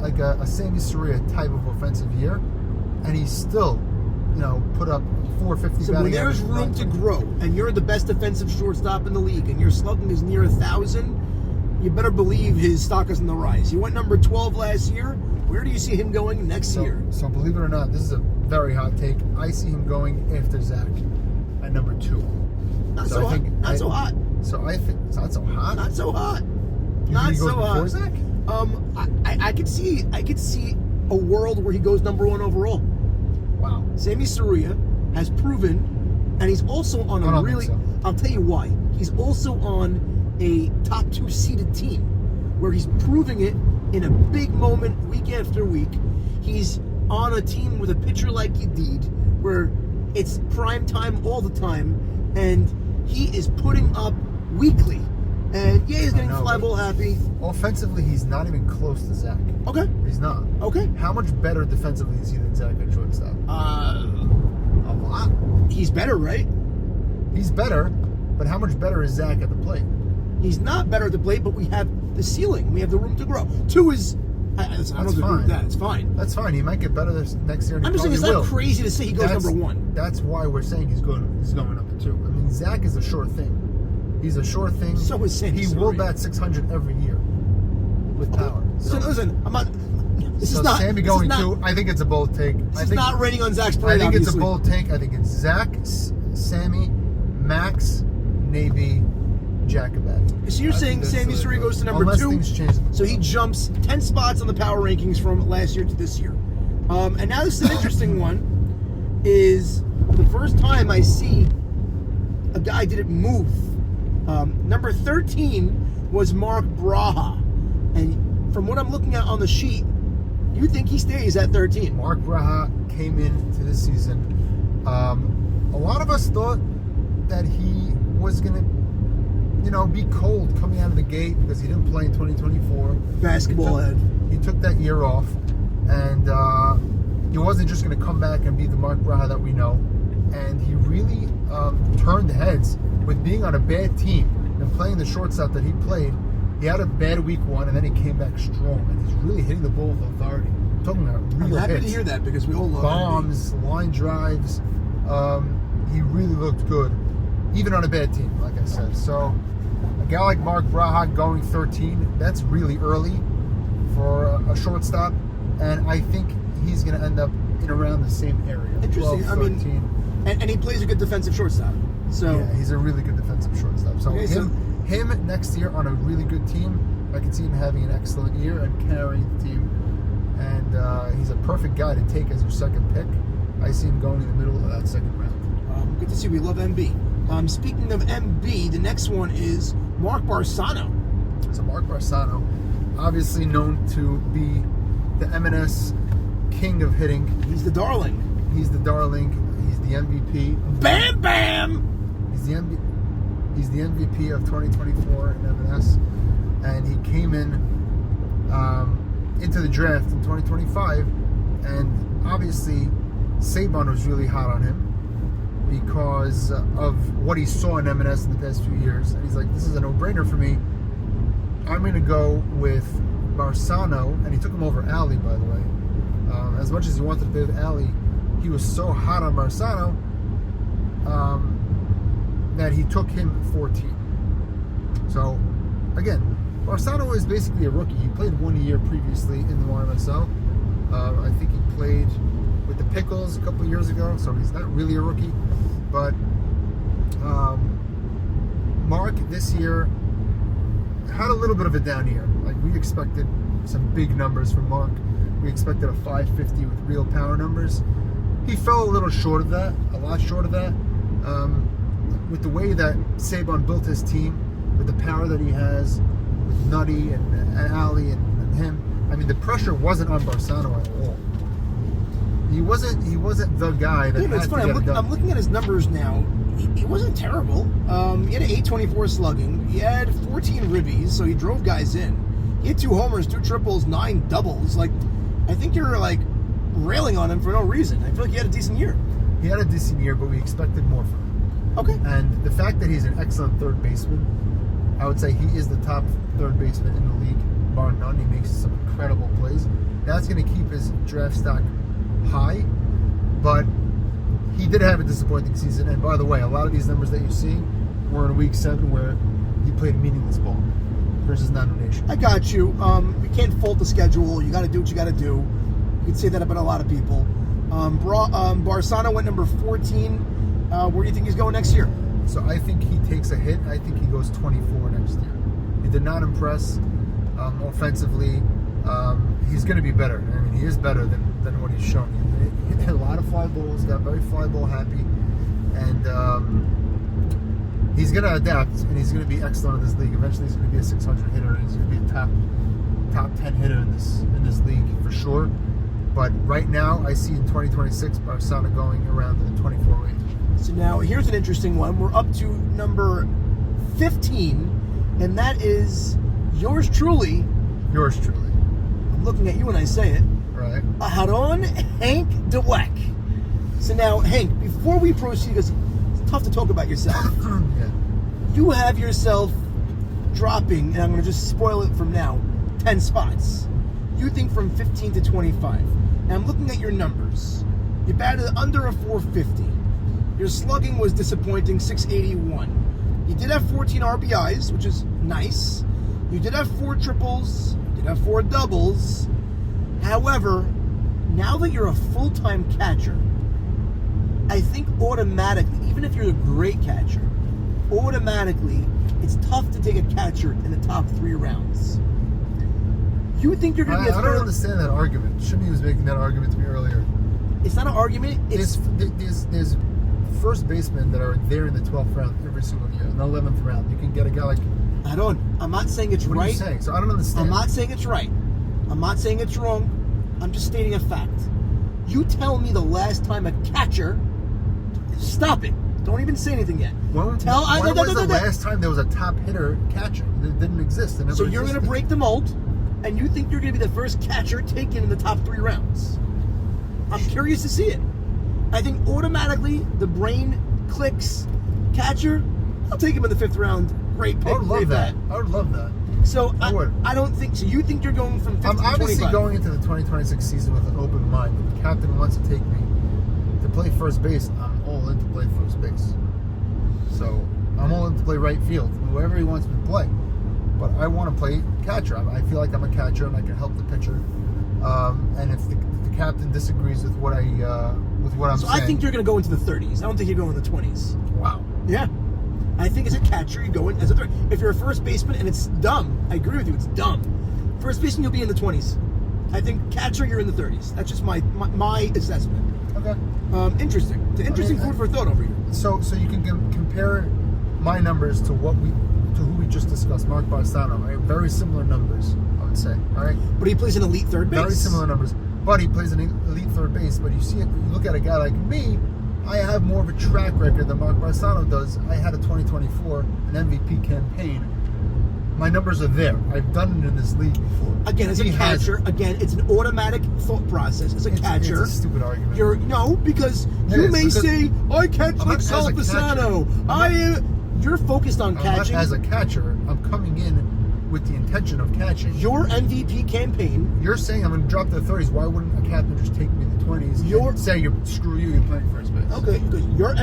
like a Sammy Saruya type of offensive year, and he still, put up 450. So when there's room to grow, and you're the best defensive shortstop in the league, and your slugging is near 1,000, you better believe his stock is on the rise. He went number 12 last year. Where do you see him going next year? So believe it or not, this is a very hot take. I see him going after Zach at number 2. Not so hot. Not so hot. So I think it's not so hot. Not so hot. You Not think he so goes hot. before Zach? I could see a world where he goes number 1 overall. Wow. Sammy Saruya has proven, and he's also on a really. I'll tell you why. He's also on a top 2 seeded team, where he's proving it in a big moment week after week. He's on a team with a pitcher like Yedid, where it's prime time all the time, and he is putting up weekly. And yeah, he's getting I know, fly but- ball happy. Offensively, he's not even close to Zach. Okay. He's not. Okay. How much better defensively is he than Zach at shortstop? A lot. He's better, right? He's better, but how much better is Zach at the plate? He's not better at the plate, but we have the ceiling. We have the room to grow. 2 is... I don't agree fine. with that. It's fine. That's fine. He might get better next year. And I'm just saying it's not crazy to say he goes number 1. That's why we're saying he's going number 2. I mean, Zach is a sure thing. He's a sure thing. So is Sammy He Soria. will bat 600 every year with power. Listen, I'm not... This So is not... Sammy this going is not, 2, I think it's a bold take. This is not rating on Zach's parade, I think it's a obviously. bold take. I think it's Zach, Sammy, Max, Navy, Jacobati. So you're I saying think that's Sammy the way it Soria goes to number Unless 2? things change. So he jumps 10 spots on the power rankings from last year to this year. And now this is an interesting one. Is the first time I see a guy didn't move. Number 13 was Mark Braha. And from what I'm looking at on the sheet, you think he stays at 13. Mark Braha came into this season. A lot of us thought that he was going to, be cold coming out of the gate because he didn't play in 2024. Basketball head. He took that year off, and he wasn't just going to come back and be the Mark Braha that we know. And he really turned heads with being on a bad team and playing the shortstop that he played. He had a bad week 1, and then he came back strong, and he's really hitting the ball with authority. I'm talking about real I'm happy hits. to hear that because we all love Bombs, line drives. He really looked good, even on a bad team, like I said. So a guy like Mark Braha going 13, that's really early for a shortstop, and I think he's going to end up in around the same area. Interesting. 12, I mean, 13. and he plays a good defensive shortstop. So Yeah, he's a really good defensive shortstop. So Okay, him next year on a really good team, I can see him having an excellent year and carrying the team. And he's a perfect guy to take as your second pick. I see him going in the middle of that second round. good to see. We love MB. Speaking of MB, the next one is Mark Barsano. So Mark Barsano, obviously known to be the M&S king of hitting. He's the darling. He's the darling. He's the MVP. Bam Bam! He's the MVP of 2024 in M&S, and he came in into the draft in 2025, and obviously Saban was really hot on him because of what he saw in M&S in the past few years, and he's like, this is a no-brainer for me. I'm going to go with Barsano, and he took him over Ali, by the way. As much as he wanted to play with Ali, he was so hot on Barsano that he took him 14. So, again, Barsano is basically a rookie. He played 1 year previously in the YMSL. I think he played with the Pickles a couple of years ago, so he's not really a rookie. But Mark this year had a little bit of a down year. Like, we expected some big numbers from Mark. We expected a 550 with real power numbers. He fell a little short of that, a lot short of that. With the way that Saban built his team, with the power that he has, with Nutty and Ali and him, I mean, the pressure wasn't on Barsano at all. He wasn't the guy that Yeah, had it's to funny. get it done. I'm looking at his numbers now. He wasn't terrible. He had an 824 slugging. He had 14 ribbies, so he drove guys in. He had 2 homers, 2 triples, 9 doubles. Like, I think you're like railing on him for no reason. I feel like he had a decent year. He had a decent year, but we expected more from him. Okay. And the fact that he's an excellent third baseman, I would say he is the top third baseman in the league, bar none. He makes some incredible plays. That's going to keep his draft stock high, but he did have a disappointing season. And by the way, a lot of these numbers that you're seeing were in week 7 where he played meaningless ball versus Nano Nation. I got you. You can't fault the schedule. You got to do what you got to do. You can say that about a lot of people. Barsano went number 14. Where do you think he's going next year? So I think he takes a hit. I think he goes 24 next year. He did not impress offensively. He's going to be better. I mean, he is better than what he's shown. He hit a lot of fly balls, got very fly ball happy, and he's going to adapt, and he's going to be excellent in this league. Eventually, he's going to be a 600 hitter, and he's going to be a top 10 hitter in this league for sure. But right now, I see in 2026 Barsano going around the 24 range. So now here's an interesting one. We're up to number 15, and that is yours truly. Yours truly. I'm looking at you when I say it. Right. Aharon Hank DeWeck. So now, Hank, before we proceed, because it's tough to talk about yourself, Yeah. you have yourself dropping, and I'm going to just spoil it from now, 10 spots. You think from 15 to 25. Now I'm looking at your numbers. You batted under a 450. Your slugging was disappointing, 681. You did have 14 RBIs, which is nice. You did have 4 triples. You did have 4 doubles. However, now that you're a full-time catcher, I think automatically, even if you're a great catcher, automatically, it's tough to take a catcher in the top 3 rounds. You think you're going to be a I third? don't understand that argument. Shimmy was making that argument to me earlier. It's not an argument. It's There's first basemen that are there in the 12th round every single year. In the 11th round, you can get a guy like. I'm not saying it's What right. are you saying? So I don't understand. I'm not saying it's right. I'm not saying it's wrong. I'm just stating a fact. You tell me the last time a catcher. Stop it. Don't even say anything yet. When was the last time there was a top hitter catcher? It didn't exist. It never So you're going to existed. break the mold, and you think you're going to be the first catcher taken in the top 3 rounds. I'm curious to see it. I think automatically the brain clicks. Catcher, I'll take him in the 5th round. Great pick. I would love great that. bat. I would love that. So I would. I don't think so. You think you're going from 15 I'm to obviously 25. going into the 2026 season with an open mind. If the captain wants to take me to play first base, I'm all in to play first base. So I'm all in to play right field, whoever he wants me to play. But I want to play catcher. I feel like I'm a catcher and I can help the pitcher. And if the captain disagrees with what I'm So saying, I think you're going to go into the 30s. I don't think you're going in the 20s. wow. Yeah. I think as a catcher, you go in as a third. If you're a first baseman, and it's dumb, I agree with you, it's dumb. First baseman, you'll be in the 20s. I think catcher, you're in the 30s. That's just my assessment. Okay. Interesting. It's interesting food for thought over here. So you can compare my numbers to who we just discussed, Mark Barsano. Right? Very similar numbers, I would say. All right. But he plays an elite third base. Very similar numbers. But he plays an elite third base. But you look at a guy like me, I have more of a track record than Mark Barsano does. I had a 2024, an MVP campaign. My numbers are there. I've done it in this league before. Again, as a catcher, it's an automatic thought process. As a catcher, it's a stupid argument. Because It you is, may because say, I catch I'm like not as a Sal Pisano. You're focused on catching. As a catcher, I'm coming in with the intention of catching. Your MVP campaign. You're saying I'm going to drop to the 30s. Why wouldn't a captain just take me to the 20s and say, screw you, you're playing first base? Okay, good. You're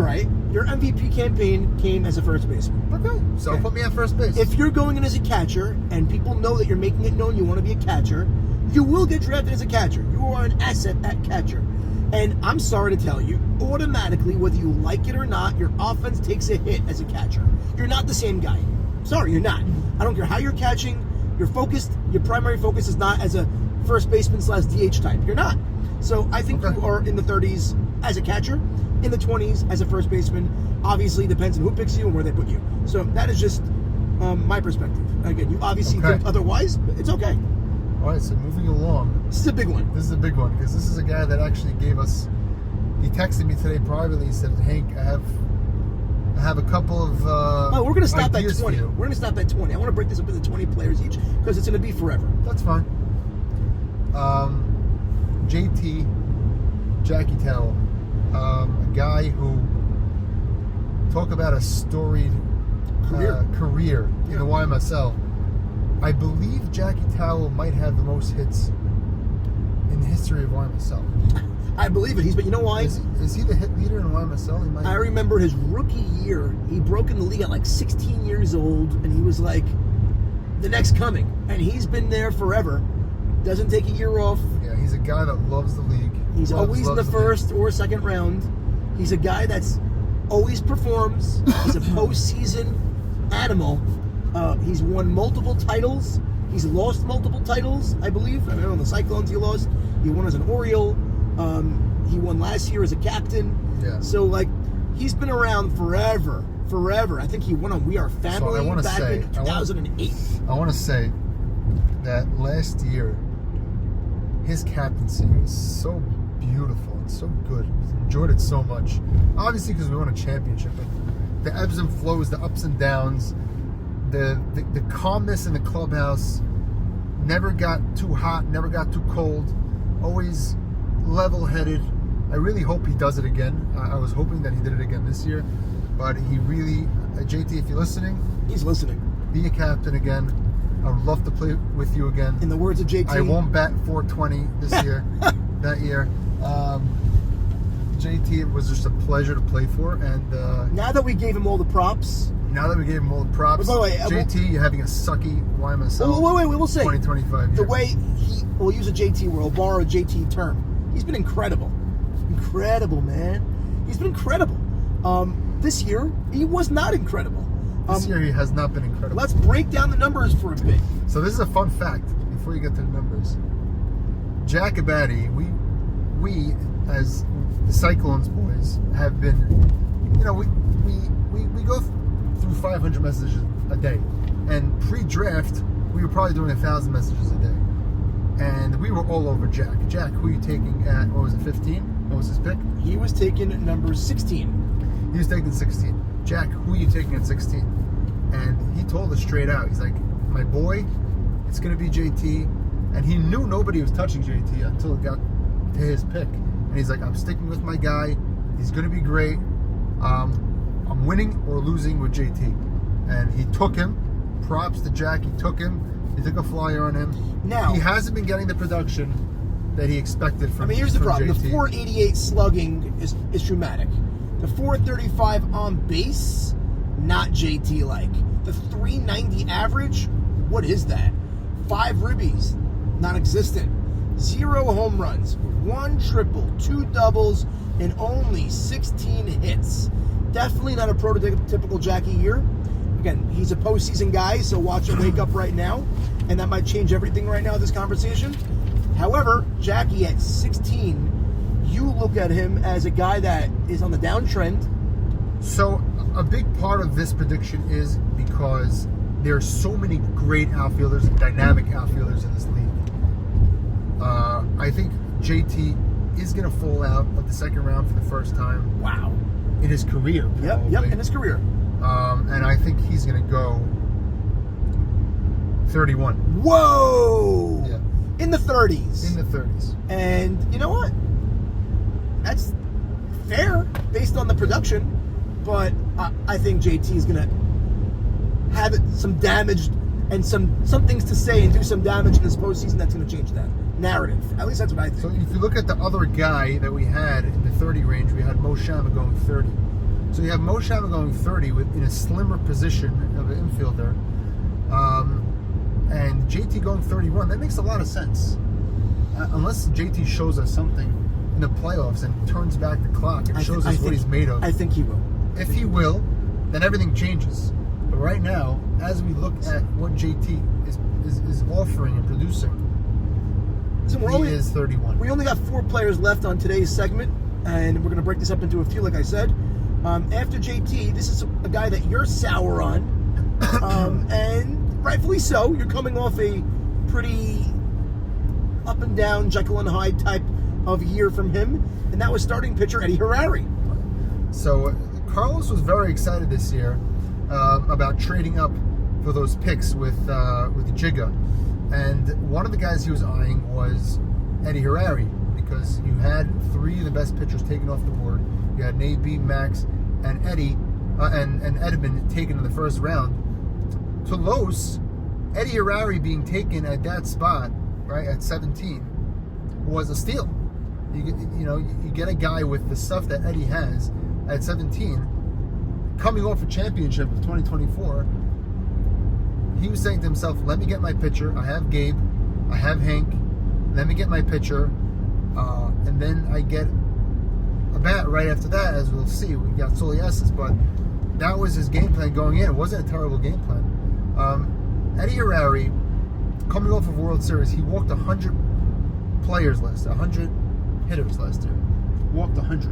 right. Your MVP campaign came as a first baseman. Okay, so Okay. put me at first base. If you're going in as a catcher and people know that you're making it known you want to be a catcher, you will get drafted as a catcher. You are an asset at catcher. And I'm sorry to tell you, automatically, whether you like it or not, your offense takes a hit as a catcher. You're not the same guy. Sorry, you're not. I don't care how you're catching. You're focused. Your primary focus is not as a first baseman / DH type. You're not. So I think you are in the 30s as a catcher, in the 20s as a first baseman. Obviously, depends on who picks you and where they put you. So that is just my perspective. Again, you obviously think otherwise, but it's okay. All right, so moving along. This is a big one. This is a big one because this is a guy that actually gave us. He texted me today privately. He said, "Hank, I have a couple of." We're going to stop at ideas 20. for you." We're going to stop at 20. I want to break this up into 20 players each because it's going to be forever. That's fine. JT, Jackie Towell, a guy who talk about a storied career in the YMSL. I believe Jackie Towell might have the most hits in the history of YMSL. I believe it. But you know why? Is he the hit leader in YMSL? He might. I remember his rookie year. He broke in the league at like 16 years old, and he was like the next coming. And he's been there forever. Doesn't take a year off. Yeah, he's a guy that loves the league. He's always in the first or second round. He's a guy that's always performs. He's a postseason animal. He's won multiple titles. He's lost multiple titles, I believe. I don't know, the Cyclones he lost. He won as an Oriole. He won last year as a captain. Yeah. So, he's been around forever. I think he won on We Are Family back in 2008. I want to say that last year, his captaincy was so beautiful and so good. I enjoyed it so much. Obviously, because we won a championship. But the ebbs and flows, the ups and downs, the calmness in the clubhouse. Never got too hot, never got too cold. Always level-headed. I really hope he does it again. I was hoping that he did it again this year, but he really, JT, if you're listening, He's listening. be a captain again. I would love to play with you again. In the words of JT, I won't bat 420 this year, that year. JT, it was just a pleasure to play for, and now that we gave him all the props. now that we gave him all the props, By the way, JT, you're having a sucky YMSL. Wait, we'll say 2025 the year. way we'll use a JT word, we'll borrow a JT term. He's been incredible. Incredible, man. He's been incredible. This year, he was not incredible. This year he has not been incredible. Let's break down the numbers for a bit. So this is a fun fact before you get to the numbers. Jack Abadi, we as the Cyclones boys have been, we go through 500 messages a day, and pre-draft we were probably doing 1,000 messages a day, and we were all over Jack. Jack, who are you taking at, what was it, 15? What was his pick? He was taking number 16. He was taking 16. Jack, who are you taking at 16? And he told us straight out, he's like, my boy, it's going to be JT. And he knew nobody was touching JT until it got to his pick. And he's like, I'm sticking with my guy. He's going to be great. I'm winning or losing with JT. And he took him. Props to Jack. He took him. He took a flyer on him. Now, he hasn't been getting the production that he expected from here's the problem. JT. The 488 slugging is dramatic. The 435 on base, not JT-like. The 390 average, what is that? 5 ribbies, non-existent. 0 home runs, 1 triple, 2 doubles, and only 16 hits. Definitely not a prototypical Jackie year. Again, he's a postseason guy, so watch him wake up right now, and that might change everything right now in this conversation. However, Jackie at 16, you look at him as a guy that is on the downtrend. So a big part of this prediction is because there are so many great outfielders and dynamic outfielders in this league. I think JT is going to fall out of the second round for the first time. Wow. In his career. Yep, in his career. And I think he's going to go 31. Whoa! Yeah. In the 30s. In the 30s. And you know what? That's fair based on the production, but I think JT is going to have some damage and some things to say and do some damage in this postseason that's going to change that narrative. At least that's what I think. So if you look at the other guy that we had in the 30 range, we had Mo Shama going 30. So you have Mo Shama going 30 in a slimmer position of an infielder, and JT going 31. That makes a lot of sense. Unless JT shows us something in the playoffs and turns back the clock and shows us what he's made of. I think he will. If he will, then everything changes. But right now, as we look at what JT is offering and producing, So he is 31. We only got 4 players left on today's segment, and we're going to break this up into a few, like I said. After JT, this is a guy that you're sour on, and rightfully so. You're coming off a pretty up and down, Jekyll and Hyde type of year from him, and that was starting pitcher Eddie Harari. So Carlos was very excited this year about trading up for those picks with Jigga, and one of the guys he was eyeing was Eddie Harari, because you had 3 of the best pitchers taken off the board. You had Nate B, Max, and Eddie, and Edmund taken in the first round. To Los, Eddie Harari being taken at that spot, right at 17, was a steal. You get a guy with the stuff that Eddie has at 17, coming off a championship of 2024. He was saying to himself, let me get my pitcher. I have Gabe, I have Hank, let me get my pitcher, and then I get a bat right after that. As we'll see, we got Solieses, but that was his game plan going in. It wasn't a terrible game plan. Eddie Harari, coming off of World Series, he walked 100 players last year, 100 hitters last year. Walked 100.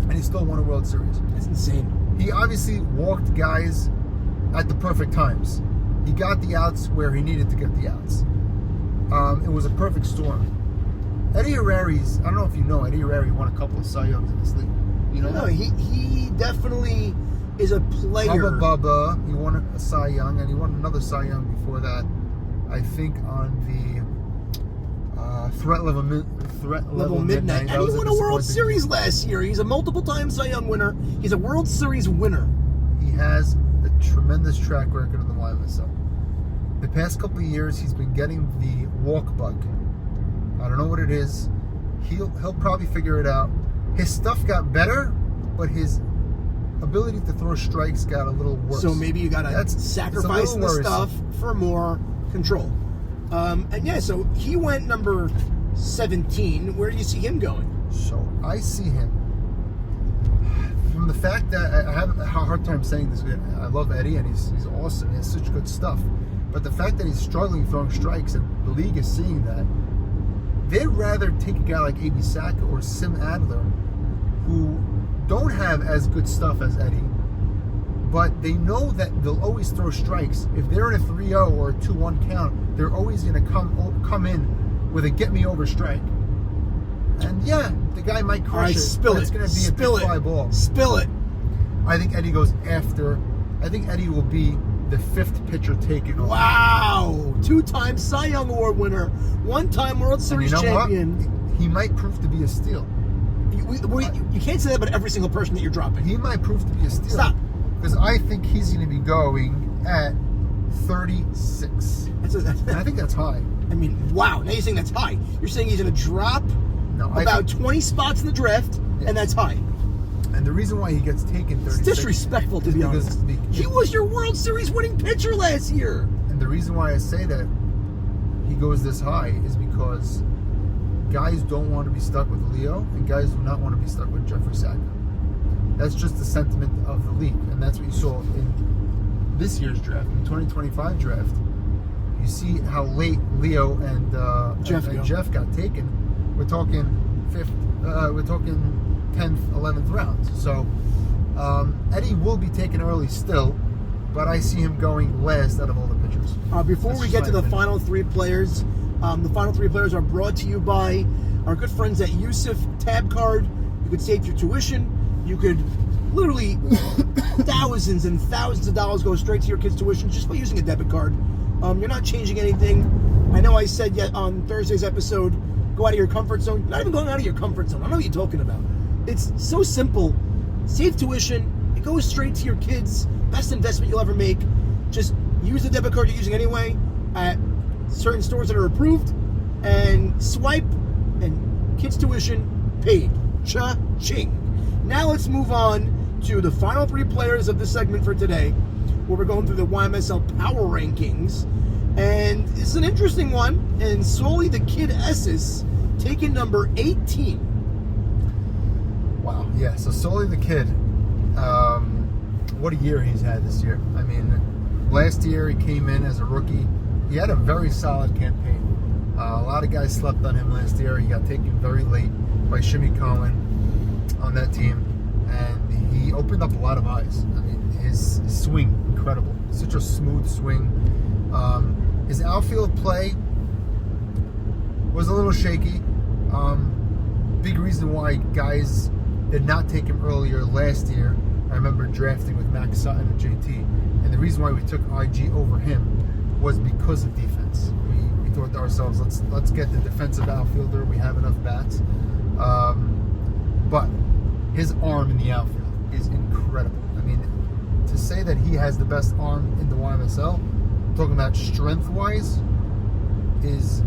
And he still won a World Series. That's insane. He obviously walked guys at the perfect times. He got the outs where he needed to get the outs. It was a perfect storm. Eddie Harari's, I don't know if you know, Eddie Harari won a couple of Cy Youngs in this league. You know No, that? he definitely is a player. Hubba Bubba, he won a Cy Young, and he won another Cy Young before that. I think on the threat level midnight. And he won a World Series last year. He's a multiple-time Cy Young winner. He's a World Series winner. He has a tremendous track record in the YMSL. The past couple of years, he's been getting the walk bug. I don't know what it is. He'll probably figure it out. His stuff got better, but his ability to throw strikes got a little worse. So maybe you gotta sacrifice the stuff for more control. And yeah, so he went number 17. Where do you see him going? So I see him from the fact that I have a hard time saying this. I love Eddie, and he's awesome. He has such good stuff. But the fact that he's struggling throwing strikes, and the league is seeing that, they'd rather take a guy like A.B. Saka or Sim Adler, who don't have as good stuff as Eddie, but they know that they'll always throw strikes. If they're in a 3-0 or a 2-1 count, they're always going to come in with a get-me-over strike. And yeah, the guy might crush it. Spill it. It's going to be a big fly ball. Spill it. I think Eddie goes after. I think Eddie will be the 5th pitcher taken over. Wow! 2-time Cy Young Award winner, 1-time World Series champion. What? He might prove to be a steal. You can't say that about every single person that you're dropping. He might prove to be a steal. Stop. Because I think he's going to be going at 36. And I think that's high. I mean, wow. Now you're saying that's high. You're saying he's going to drop about 20 spots in the draft, and that's high. And the reason why he gets taken 36... It's disrespectful, to be honest. He was your World Series winning pitcher last year. And the reason why I say that he goes this high is because guys don't want to be stuck with Leo, and guys do not want to be stuck with Jeffrey Saka. That's just the sentiment of the league, and that's what you saw in this year's draft, in the 2025 draft. You see how late Leo and Jeff got taken. We're talking 10th, 11th rounds. So Eddie will be taken early still, but I see him going last out of all the pitchers. Before we get to the final 3 players, the final 3 players are brought to you by our good friends at Yusuf Tab Card. You could save your tuition. You could literally thousands and thousands of dollars go straight to your kids' tuition just by using a debit card. You're not changing anything. I know I said yet on Thursday's episode, go out of your comfort zone. You're not even going out of your comfort zone. I know what you're talking about. It's so simple. Save tuition. It goes straight to your kids. Best investment you'll ever make. Just use the debit card you're using anyway at certain stores that are approved, and swipe, and kids' tuition paid. Cha-ching. Now let's move on to the final 3 players of this segment for today, where we're going through the YMSL Power Rankings. And it's an interesting one, and solely the Kid Esses taking number 18. Wow, yeah, so solely the Kid. What a year he's had this year. I mean, last year he came in as a rookie. He had a very solid campaign. A lot of guys slept on him last year. He got taken very late by Shimmy Cohen on that team, and he opened up a lot of eyes. I mean, his swing, incredible. Such a smooth swing. His outfield play was a little shaky. Big reason why guys did not take him earlier last year. I remember drafting with Max Sutton and JT, and the reason why we took IG over him was because of defense. We thought to ourselves, let's get the defensive outfielder. We have enough bats. But his arm in the outfield is incredible. I mean, to say that he has the best arm in the YMSL, talking about strength-wise, is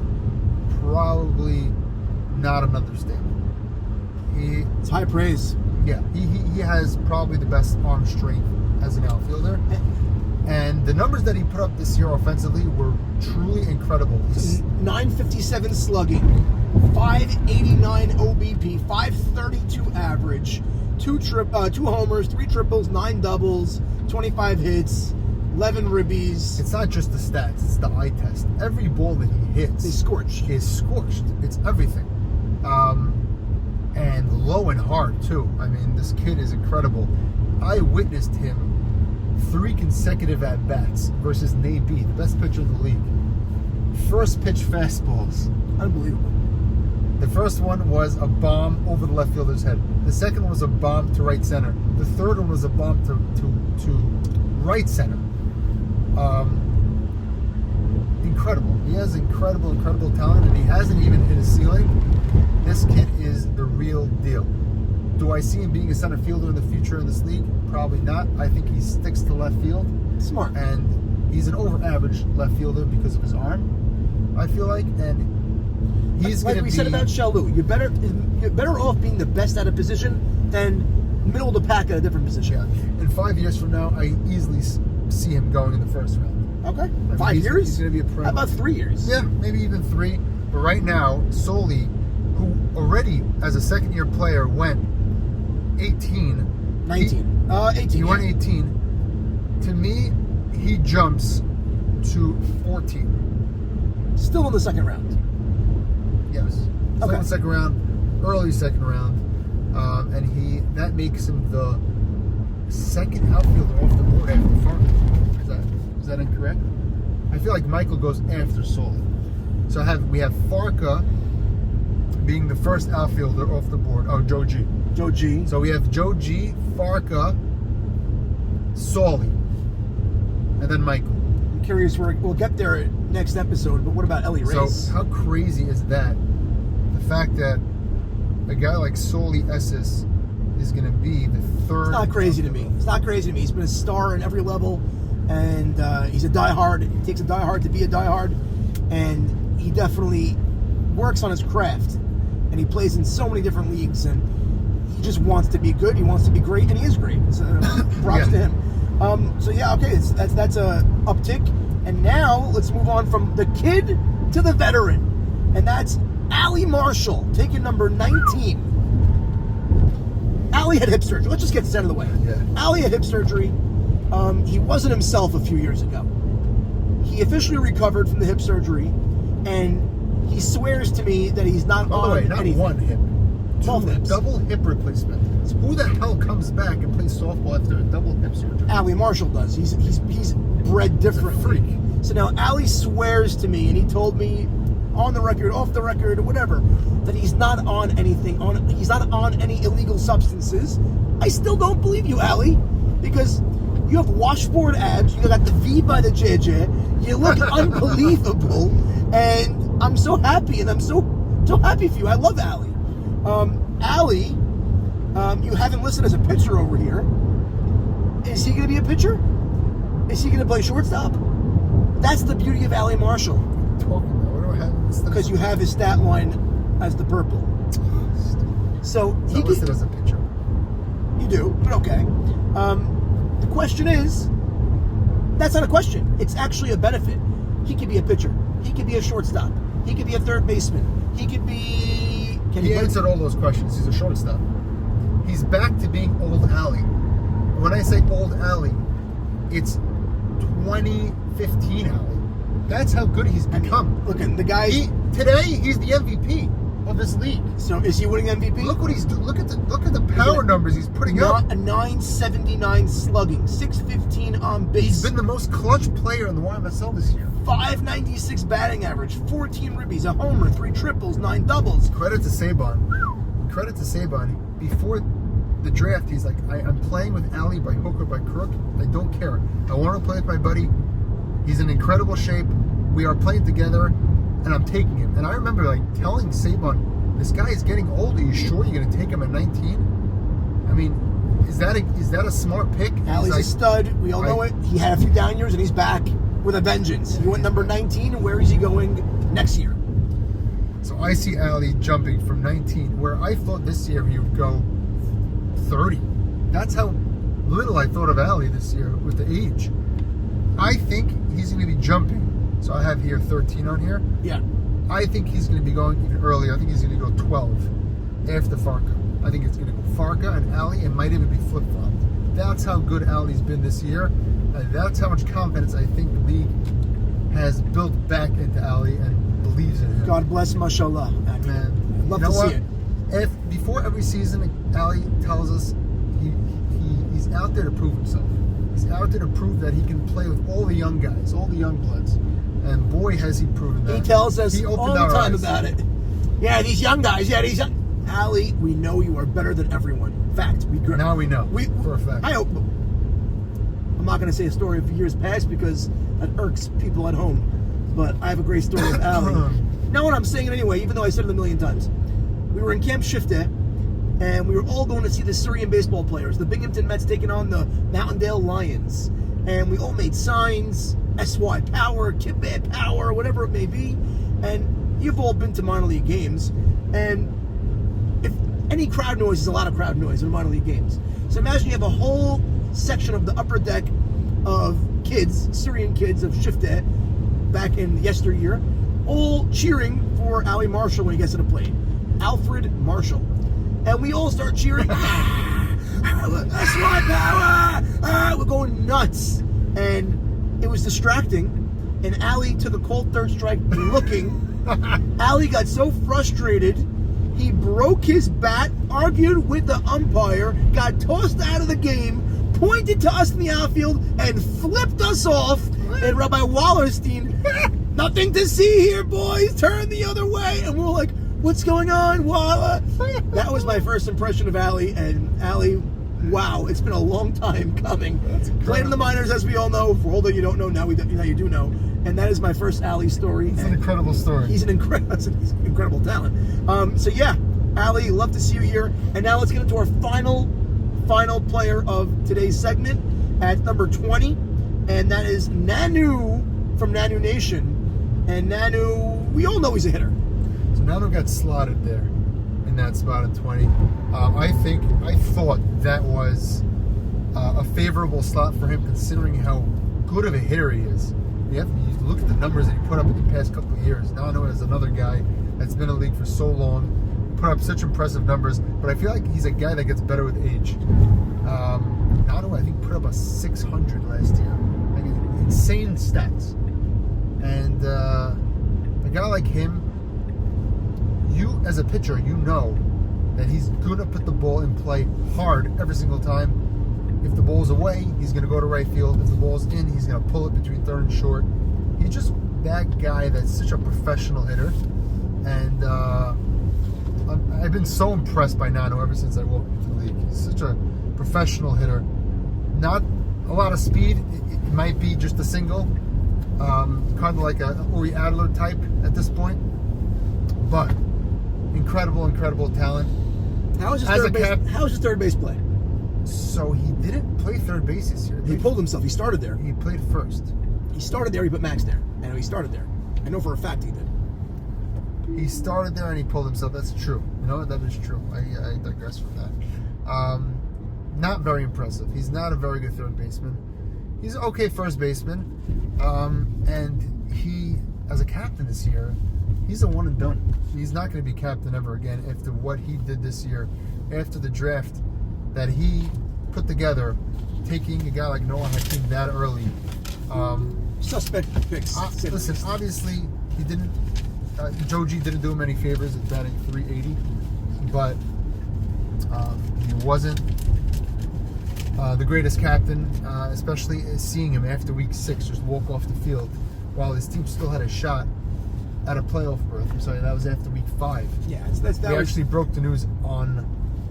probably not an understatement. It's high praise. Yeah, he has probably the best arm strength as an outfielder. And the numbers that he put up this year offensively were truly incredible. 957 slugging, 589 OBP, 532 average, 2 homers, 3 triples, 9 doubles, 25 hits, 11 ribbies. It's not just the stats, it's the eye test. Every ball that he hits is scorched. It's everything. And low and hard too. I mean, this kid is incredible. I witnessed him 3 consecutive at-bats versus Nate B, the best pitcher in the league. First pitch fastballs. Unbelievable. The first one was a bomb over the left fielder's head. The second one was a bomb to right center. The third one was a bomb to right center. Incredible. He has incredible talent, and he hasn't even hit his ceiling. This kid is the real deal. Do I see him being a center fielder in the future in this league? Probably not. I think he sticks to left field. Smart. And he's an over-average left fielder because of his arm, I feel like. And he's like going to be... we said about Shalou, you're better off being the best at a position than middle of the pack at a different position. Yeah. In 5 years from now, I easily see him going in the first round. Okay. I mean, 5 years? He's going to be a pro. How about 3 years? Yeah, maybe even 3. But right now, Soli, who already as a second-year player went 18. 19. 18. He went 18. To me, he jumps to 14. Still in the second round. Yes. Still in the second round, early second round. And that makes him the second outfielder off the board after Farmer. Is that incorrect? I feel like Michael goes after Soli. So we have Farka being the first outfielder off the board. Oh, Joe G. Joe G. So we have Joe G, Farka, Soli, and then Michael. I'm curious, we'll get there next episode, but what about Ellie Race? So how crazy is that? The fact that a guy like Soli Esses is going to be the third... It's not crazy to me. It's not crazy to me. He's been a star in every level, and he's a diehard. It takes a diehard to be a diehard, and he definitely works on his craft, and he plays in so many different leagues, and he just wants to be good. He wants to be great, and he is great. So props to him. Okay, that's a uptick, and now let's move on from the kid to the veteran, and that's Allie Marshall, taking number 19. Allie had hip surgery. Let's just get this out of the way. Yeah. Allie had hip surgery. He wasn't himself a few years ago. He officially recovered from the hip surgery, and he swears to me that he's not on way, not anything. one hip. Both hips. Double hip replacement. So who the hell comes back and plays softball after a double hip surgery? Allie Marshall does. He's bred differently. He's a freak. So now Allie swears to me, and he told me on the record, off the record, or whatever, that he's not on anything. He's not on any illegal substances. I still don't believe you, Allie, because you have washboard abs. You got the V by the JJ. You look unbelievable, and I'm so happy, and I'm so happy for you. I love Allie. Allie, you haven't listed as a pitcher over here. Is he going to be a pitcher? Is he going to play shortstop? That's the beauty of Allie Marshall. Because you have his stat line as the purple. So He's not listed as a pitcher. You do, but okay. The question is, that's not a question. It's actually a benefit. He could be a pitcher. He could be a shortstop. He could be a third baseman. He could be... He answered all those questions. He's a shortstop. He's back to being old Allie. When I say old Allie, it's 2015 Allie. That's how good he's become. Look at the guy. Today, he's the MVP of this league. So is he winning MVP? Look what he's doing. Look at the power numbers he's putting up. A 979 slugging, 615 on base. He's been the most clutch player in the YMSL this year. 596 batting average, 14 ribbies, a homer, 3 triples, 9 doubles. Credit to Saban. Before the draft, he's like, I'm playing with Allie by hook or by crook. I don't care. I want to play with my buddy. He's in incredible shape. We are playing together, and I'm taking him. And I remember telling Saban, this guy is getting old. Are you sure you're going to take him at 19? I mean, is that a smart pick? Allie's a stud. We all know it. He had a few down years, and he's back with a vengeance. He went number 19, and where is he going next year? So I see Allie jumping from 19, where I thought this year he would go 30. That's how little I thought of Allie this year with the age. I think he's going to be jumping. So I have here 13 on here. Yeah. I think he's going to be going even earlier. I think he's going to go 12 after Farka. I think it's going to go Farka and Allie, and might even be flip-flopped. That's how good Allie's been this year. And that's how much confidence I think the league has built back into Allie and believes in him. God bless, mashallah. Man, I'd love to see it. Before every season, Allie tells us he's out there to prove himself. He's out there to prove that he can play with all the young guys, all the young bloods. And boy, has he proven that. He tells us he all the time about it. Yeah, these young guys. Yeah, these young... Allie, we know you are better than everyone. Fact. Now we know. For a fact. I hope. I'm not going to say a story of years past because that irks people at home. But I have a great story of Allie. Now what I'm saying it anyway, even though I said it a million times. We were in Camp Shifte, and we were all going to see the Syrian baseball players. The Binghamton Mets taking on the Mountaindale Lions. And we all made signs, SY Power, Kid Power, whatever it may be. And you've all been to minor league games. And if any crowd noise is a lot of crowd noise in minor league games. So imagine you have a whole section of the upper deck of kids, Syrian kids of Shifte, back in yesteryear, all cheering for Allie Marshall when he gets to the plate. Alfred Marshall. And we all start cheering. That's my power! We're going nuts. And it was distracting. And Allie took a cold third strike looking. Allie got so frustrated, he broke his bat, argued with the umpire, got tossed out of the game, pointed to us in the outfield, and flipped us off. And Rabbi Wallerstein, nothing to see here, boys. Turn the other way. And we're like, what's going on, Walla? That was my first impression of Allie. And Allie, wow, it's been a long time coming. Played in the minors, as we all know. For all that you don't know, now you do know. And that is my first Allie story. It's an incredible story. He's an incredible talent. So yeah, Allie, love to see you here. And now let's get into our final player of today's segment at number 20. And that is Nanu from Nanu Nation. And Nanu, we all know he's a hitter. So Nanu got slotted there in that spot at 20. I thought that was a favorable slot for him considering how good of a hitter he is. You look at the numbers that he put up in the past couple of years. Nanu is another guy that's been in the league for so long, put up such impressive numbers, but I feel like he's a guy that gets better with age. Nanu, I think, put up a 600 last year. Like, insane stats. And a guy like him, you as a pitcher, you know that he's going to put the ball in play hard every single time. If the ball's away, he's going to go to right field. If the ball's in, he's going to pull it between third and short. He's just that guy that's such a professional hitter. And I've been so impressed by Nanu ever since I walked into the league. He's such a professional hitter. Not a lot of speed. It might be just a single. Kind of like a Uri Adler type at this point. But incredible talent. How was his third base play? So he didn't play third base this year. He pulled himself. He started there. He played first. He started there. He put Max there. I know he started there. I know for a fact he did. He started there and he pulled himself. That's true. You know, that is true. I digress from that. Not very impressive. He's not a very good third baseman. He's an okay first baseman. And he, as a captain this year, he's a one and done. He's not going to be captain ever again after what he did this year, after the draft that he put together, taking a guy like Noah Hakeem that early. Suspect picks. Listen, obviously he didn't. Joe G didn't do him any favors at batting 380, but he wasn't the greatest captain, especially seeing him after week 6 just walk off the field while his team still had a shot at a playoff berth. I'm sorry, that was after week 5. Yeah, we actually broke the news on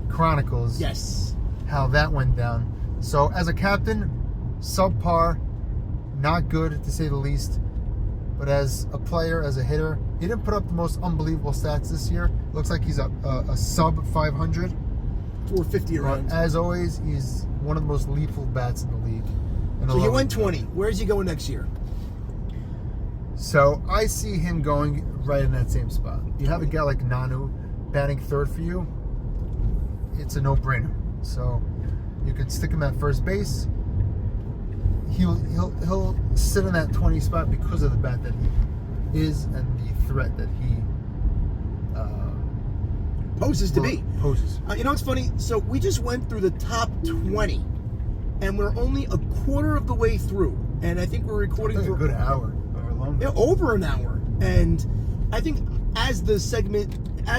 Chronicles. Yes. How that went down. So as a captain, subpar, not good to say the least. But as a player, as a hitter, he didn't put up the most unbelievable stats this year. Looks like he's a sub 500. 450 around. But as always, he's one of the most lethal bats in the league. So he went 20. Where's he going next year? So I see him going right in that same spot. You have a guy like Nanu batting third for you, it's a no-brainer. So you can stick him at first base. He'll sit in that 20 spot because of the bat that he is and the threat that he poses to be. Poses. You know what's funny? So we just went through the top 20, and we're only a quarter of the way through. And I think we're recording for a good hour or longer. Yeah, over an hour. And I think as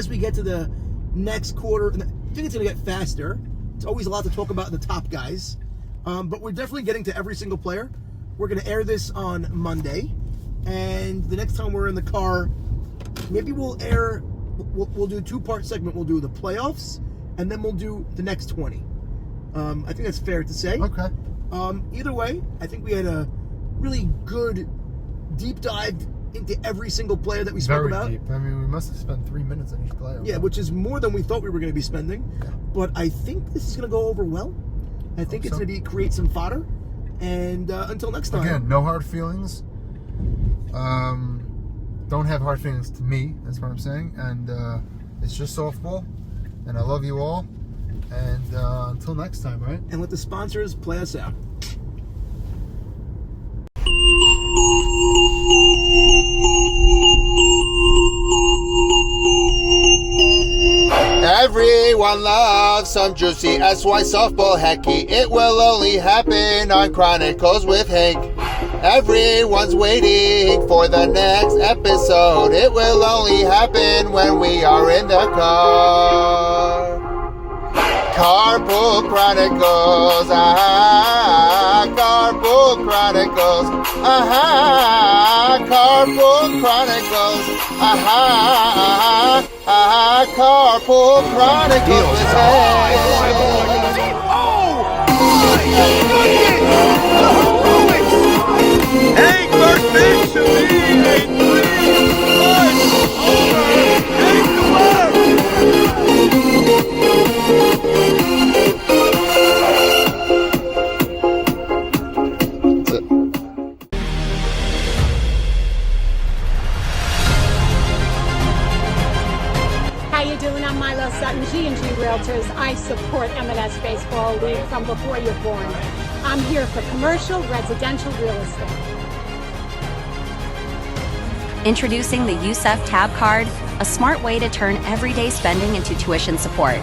we get to the next quarter, I think it's going to get faster. It's always a lot to talk about in the top guys. But we're definitely getting to every single player. We're going to air this on Monday. And the next time we're in the car, maybe we'll we'll do a two-part segment. We'll do the playoffs, and then we'll do the next 20. I think that's fair to say. Okay. Either way, I think we had a really good deep dive into every single player that we spoke Very about. deep. I mean, we must have spent 3 minutes on each player. Yeah, which is more than we thought we were going to be spending. Yeah. But I think this is going to go over well. I think it's so. going to create some fodder. And until next time. Again, no hard feelings. Don't have hard feelings to me. That's what I'm saying. And it's just softball. And I love you all. And until next time, right? And let the sponsors play us out. Everyone loves some juicy SY softball hecky. It will only happen on Chronicles with Hank. Everyone's waiting for the next episode. It will only happen when we are in the car. Carpool Chronicles, Carpool Chronicles, Carpool Chronicles, Carpool Chronicles. Hank versus Hank, How you doing? I'm Milo Sutton, G&G Realtors. I support M&S Baseball League from before you're born. I'm here for commercial, residential real estate. Introducing the USF Tab Card, a smart way to turn everyday spending into tuition support.